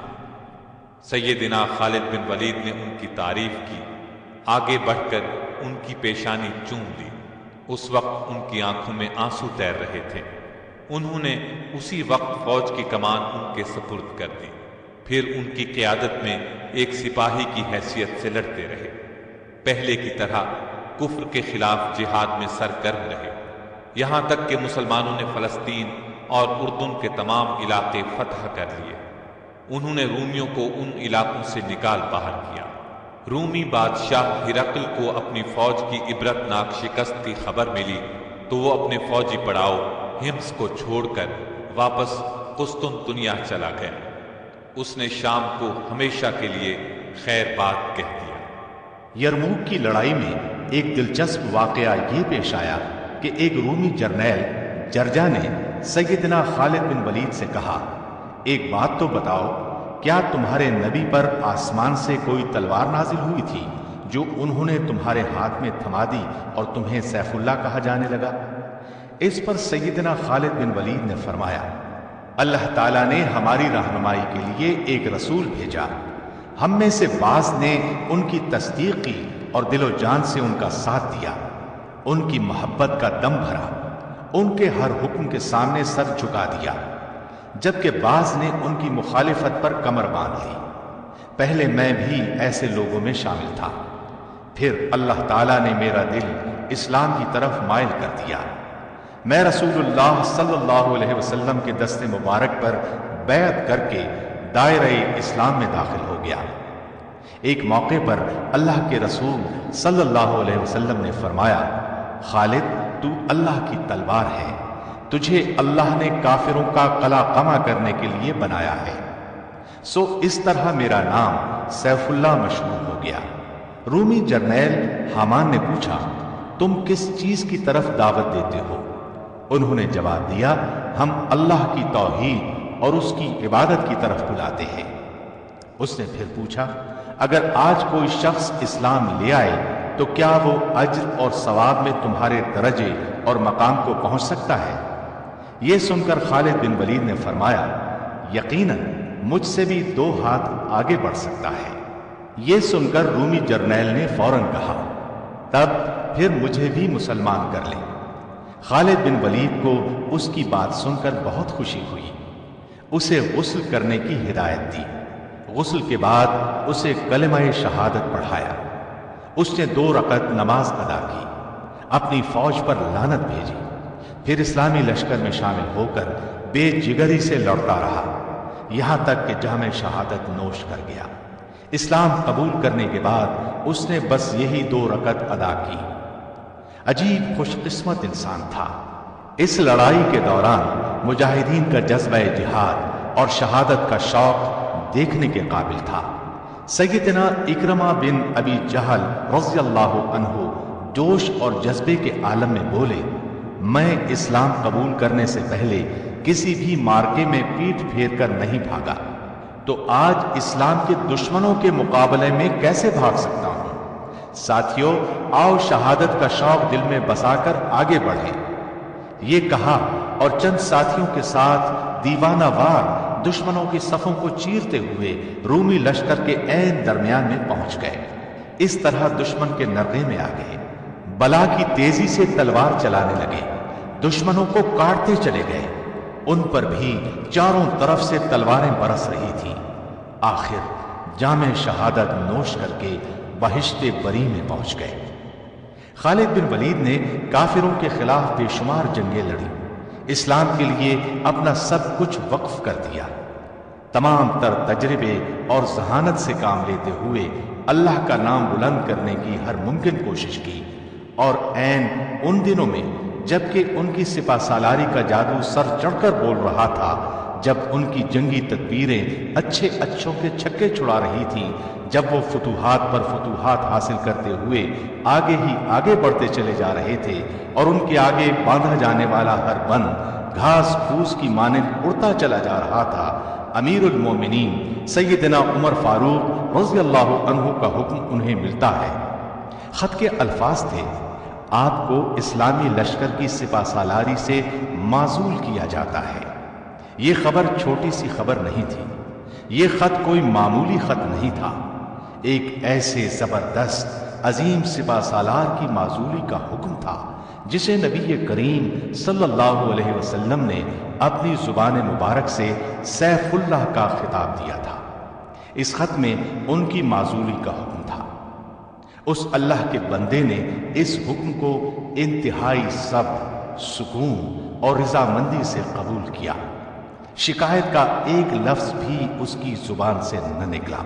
سیدنا خالد بن ولید نے ان کی تعریف کی، آگے بڑھ کر ان کی پیشانی چوم لی۔ اس وقت ان کی آنکھوں میں آنسو تیر رہے تھے۔ انہوں نے اسی وقت فوج کی کمان ان کے سپرد کر دی، پھر ان کی قیادت میں ایک سپاہی کی حیثیت سے لڑتے رہے۔ پہلے کی طرح کفر کے خلاف جہاد میں سرگرم رہے، یہاں تک کہ مسلمانوں نے فلسطین اور اردن کے تمام علاقے فتح کر لیے۔ انہوں نے رومیوں کو ان علاقوں سے نکال باہر کیا۔ رومی بادشاہ ہرقل کو اپنی فوج کی عبرتناک شکست کی خبر ملی تو وہ اپنے فوجی پڑاؤ ہمس کو چھوڑ کر واپس قسطنطنیہ چلا گیا۔ اس نے شام کو ہمیشہ کے لیے خیر بات کہہ دیا۔ یرموک کی لڑائی میں ایک دلچسپ واقعہ یہ پیش آیا کہ ایک رومی جرنیل جرجا نے سیدنا خالد بن ولید سے کہا، ایک بات تو بتاؤ، کیا تمہارے نبی پر آسمان سے کوئی تلوار نازل ہوئی تھی جو انہوں نے تمہارے ہاتھ میں تھما دی اور تمہیں سیف اللہ کہا جانے لگا؟ اس پر سیدنا خالد بن ولید نے فرمایا، اللہ تعالیٰ نے ہماری رہنمائی کے لیے ایک رسول بھیجا، ہم میں سے بعض نے ان کی تصدیق کی اور دل و جان سے ان کا ساتھ دیا، ان کی محبت کا دم بھرا، ان کے ہر حکم کے سامنے سر جھکا دیا، جبکہ بعض نے ان کی مخالفت پر کمر باندھ لی۔ پہلے میں بھی ایسے لوگوں میں شامل تھا، پھر اللہ تعالیٰ نے میرا دل اسلام کی طرف مائل کر دیا۔ میں رسول اللہ صلی اللہ علیہ وسلم کے دست مبارک پر بیعت کر کے دائرہ اسلام میں داخل ہو گیا۔ ایک موقع پر اللہ کے رسول صلی اللہ علیہ وسلم نے فرمایا، خالد تو اللہ کی تلوار ہے، تجھے اللہ نے کافروں کا قلع قمع کرنے کے لیے بنایا ہے۔ سو اس طرح میرا نام سیف اللہ مشہور ہو گیا۔ رومی جرنیل حامان نے پوچھا، تم کس چیز کی طرف دعوت دیتے ہو؟ انہوں نے جواب دیا، ہم اللہ کی توحید اور اس کی عبادت کی طرف بلاتے ہیں۔ اس نے پھر پوچھا، اگر آج کوئی شخص اسلام لے آئے تو کیا وہ اجر اور ثواب میں تمہارے درجے اور مقام کو پہنچ سکتا ہے؟ یہ سن کر خالد بن ولید نے فرمایا، یقیناً مجھ سے بھی 2 ہاتھ آگے بڑھ سکتا ہے۔ یہ سن کر رومی جرنیل نے فوراً کہا، تب پھر مجھے بھی مسلمان کر لیں۔ خالد بن ولید کو اس کی بات سن کر بہت خوشی ہوئی، اسے غسل کرنے کی ہدایت دی۔ غسل کے بعد اسے کلمہ شہادت پڑھایا۔ اس نے 2 رکعت نماز ادا کی، اپنی فوج پر لعنت بھیجی، پھر اسلامی لشکر میں شامل ہو کر بے جگری سے لڑتا رہا، یہاں تک کہ جام شہادت نوش کر گیا۔ اسلام قبول کرنے کے بعد اس نے بس یہی 2 رکعت ادا کی۔ عجیب خوش قسمت انسان تھا۔ اس لڑائی کے دوران مجاہدین کا جذبہ جہاد اور شہادت کا شوق دیکھنے کے قابل تھا۔ سیدنا اکرمہ بن ابی جہل رضی اللہ عنہ جوش اور جذبے کے عالم میں بولے، میں اسلام قبول کرنے سے پہلے کسی بھی مارکے میں پیٹھ پھیر کر نہیں بھاگا، تو آج اسلام کے دشمنوں کے مقابلے میں کیسے بھاگ سکتا ہوں؟ ساتھیو، آؤ شہادت کا شوق دل میں بسا کر آگے بڑھیں۔ یہ کہا اور چند ساتھیوں کے ساتھ دیوانہ وار دشمنوں کی صفوں کو چیرتے ہوئے رومی لشکر کے عین درمیان میں پہنچ گئے۔ اس طرح دشمن کے نرغے میں آ گئے، بلا کی تیزی سے تلوار چلانے لگے، دشمنوں کو کاٹتے چلے گئے۔ ان پر بھی چاروں طرف سے تلواریں برس رہی تھیں۔ آخر جام شہادت نوش کر کے بہشت بری میں پہنچ گئے۔ خالد بن ولید نے کافروں کے خلاف بے شمار جنگیں لڑی، اسلام کے لیے اپنا سب کچھ وقف کر دیا۔ تمام تر تجربے اور ذہانت سے کام لیتے ہوئے اللہ کا نام بلند کرنے کی ہر ممکن کوشش کی، اور عین ان دنوں میں جبکہ ان کی سپہ سالاری کا جادو سر چڑھ کر بول رہا تھا، جب ان کی جنگی تدبیریں اچھے اچھوں کے چھکے چھڑا رہی تھیں، جب وہ فتوحات پر فتوحات حاصل کرتے ہوئے آگے ہی آگے بڑھتے چلے جا رہے تھے، اور ان کے آگے باندھا جانے والا ہر بند گھاس پھوس کی مانند اڑتا چلا جا رہا تھا، امیر المومنین سیدنا عمر فاروق رضی اللہ عنہ کا حکم انہیں ملتا ہے۔ خط کے الفاظ تھے، آپ کو اسلامی لشکر کی سپہ سالاری سے معزول کیا جاتا ہے۔ یہ خبر چھوٹی سی خبر نہیں تھی، یہ خط کوئی معمولی خط نہیں تھا، ایک ایسے زبردست عظیم سپہ سالار کی معزولی کا حکم تھا جسے نبی کریم صلی اللہ علیہ وسلم نے اپنی زبان مبارک سے سیف اللہ کا خطاب دیا تھا۔ اس خط میں ان کی معزولی کا حکم تھا۔ اس اللہ کے بندے نے اس حکم کو انتہائی صبر، سکون اور رضامندی سے قبول کیا۔ شکایت کا ایک لفظ بھی اس کی زبان سے نہ نکلا۔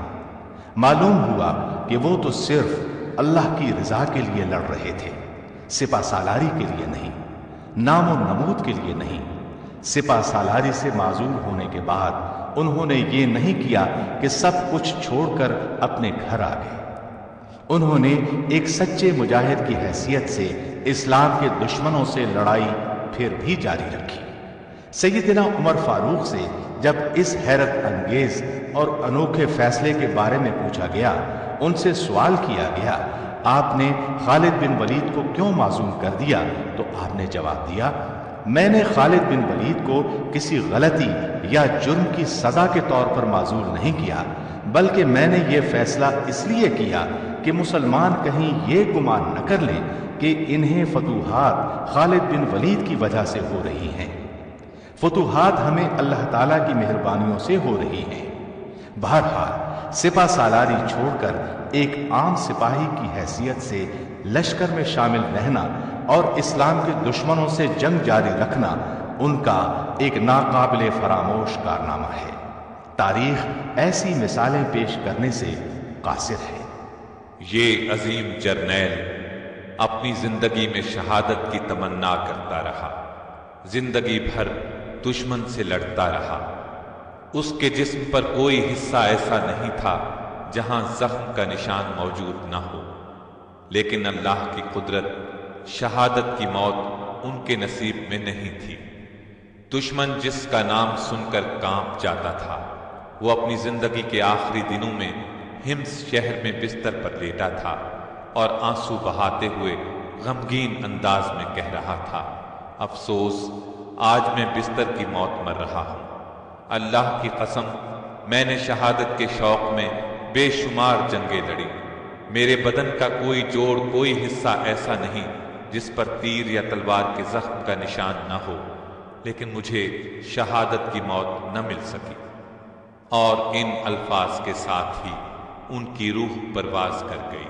معلوم ہوا کہ وہ تو صرف اللہ کی رضا کے لیے لڑ رہے تھے، سپہ سالاری کے لیے نہیں، نام و نمود کے لیے نہیں۔ سپہ سالاری سے معزول ہونے کے بعد انہوں نے یہ نہیں کیا کہ سب کچھ چھوڑ کر اپنے گھر آ گئے۔ انہوں نے ایک سچے مجاہد کی حیثیت سے اسلام کے دشمنوں سے لڑائی پھر بھی جاری رکھی۔ سیدنا عمر فاروق سے جب اس حیرت انگیز اور انوکھے فیصلے کے بارے میں پوچھا گیا، ان سے سوال کیا گیا، آپ نے خالد بن ولید کو کیوں معزول کر دیا؟ تو آپ نے جواب دیا، میں نے خالد بن ولید کو کسی غلطی یا جرم کی سزا کے طور پر معزول نہیں کیا، بلکہ میں نے یہ فیصلہ اس لیے کیا کہ مسلمان کہیں یہ گمان نہ کر لیں کہ انہیں فتوحات خالد بن ولید کی وجہ سے ہو رہی ہیں۔ فتوحات ہمیں اللہ تعالیٰ کی مہربانیوں سے ہو رہی ہیں۔ بہرحال سپہ سالاری چھوڑ کر ایک عام سپاہی کی حیثیت سے لشکر میں شامل رہنا اور اسلام کے دشمنوں سے جنگ جاری رکھنا ان کا ایک ناقابل فراموش کارنامہ ہے۔ تاریخ ایسی مثالیں پیش کرنے سے قاصر ہے۔ یہ عظیم جرنیل اپنی زندگی میں شہادت کی تمنا کرتا رہا، زندگی بھر دشمن سے لڑتا رہا۔ اس کے جسم پر کوئی حصہ ایسا نہیں تھا جہاں زخم کا نشان موجود نہ ہو، لیکن اللہ کی قدرت شہادت کی موت ان کے نصیب میں نہیں تھی۔ دشمن جس کا نام سن کر کانپ جاتا تھا، وہ اپنی زندگی کے آخری دنوں میں ہمس شہر میں بستر پر لیٹا تھا اور آنسو بہاتے ہوئے غمگین انداز میں کہہ رہا تھا، افسوس، آج میں بستر کی موت مر رہا ہوں۔ اللہ کی قسم، میں نے شہادت کے شوق میں بے شمار جنگیں لڑی، میرے بدن کا کوئی جوڑ، کوئی حصہ ایسا نہیں جس پر تیر یا تلوار کے زخم کا نشان نہ ہو، لیکن مجھے شہادت کی موت نہ مل سکی۔ اور ان الفاظ کے ساتھ ہی ان کی روح پرواز کر گئی۔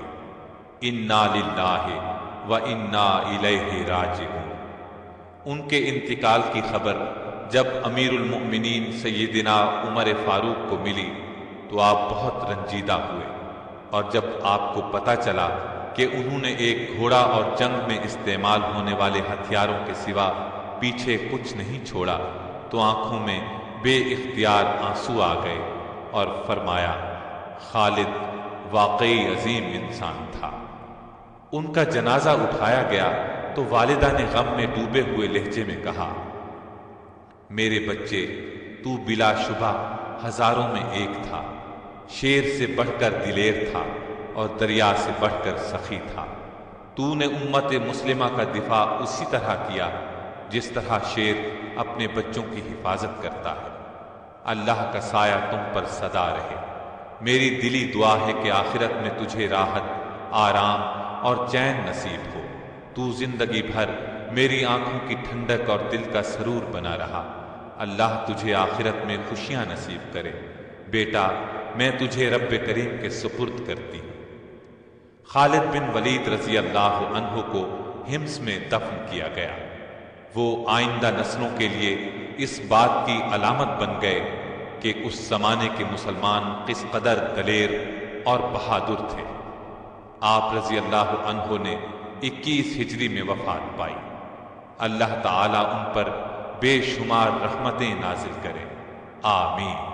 انا للہ و انا الیہ راجعون۔ ان کے انتقال کی خبر جب امیر المؤمنین سیدنا عمر فاروق کو ملی تو آپ بہت رنجیدہ ہوئے، اور جب آپ کو پتہ چلا کہ انہوں نے ایک گھوڑا اور جنگ میں استعمال ہونے والے ہتھیاروں کے سوا پیچھے کچھ نہیں چھوڑا تو آنکھوں میں بے اختیار آنسو آ گئے اور فرمایا، خالد واقعی عظیم انسان تھا۔ ان کا جنازہ اٹھایا گیا تو والدہ نے غم میں ڈوبے ہوئے لہجے میں کہا، میرے بچے، تو بلا شبہ ہزاروں میں ایک تھا، شیر سے بڑھ کر دلیر تھا اور دریا سے بڑھ کر سخی تھا۔ تو نے امت مسلمہ کا دفاع اسی طرح کیا جس طرح شیر اپنے بچوں کی حفاظت کرتا ہے۔ اللہ کا سایہ تم پر سدا رہے۔ میری دلی دعا ہے کہ آخرت میں تجھے راحت، آرام اور چین نصیب ہو۔ تو زندگی بھر میری آنکھوں کی ٹھنڈک اور دل کا سرور بنا رہا۔ اللہ تجھے آخرت میں خوشیاں نصیب کرے۔ بیٹا، میں تجھے رب کریم کے سپرد کرتی ہوں۔ خالد بن ولید رضی اللہ عنہ کو ہمس میں دفن کیا گیا۔ وہ آئندہ نسلوں کے لیے اس بات کی علامت بن گئے کہ اس زمانے کے مسلمان کس قدر دلیر اور بہادر تھے۔ آپ رضی اللہ عنہ نے 21 ہجری میں وفات پائی۔ اللہ تعالیٰ ان پر بے شمار رحمتیں نازل کرے، آمین۔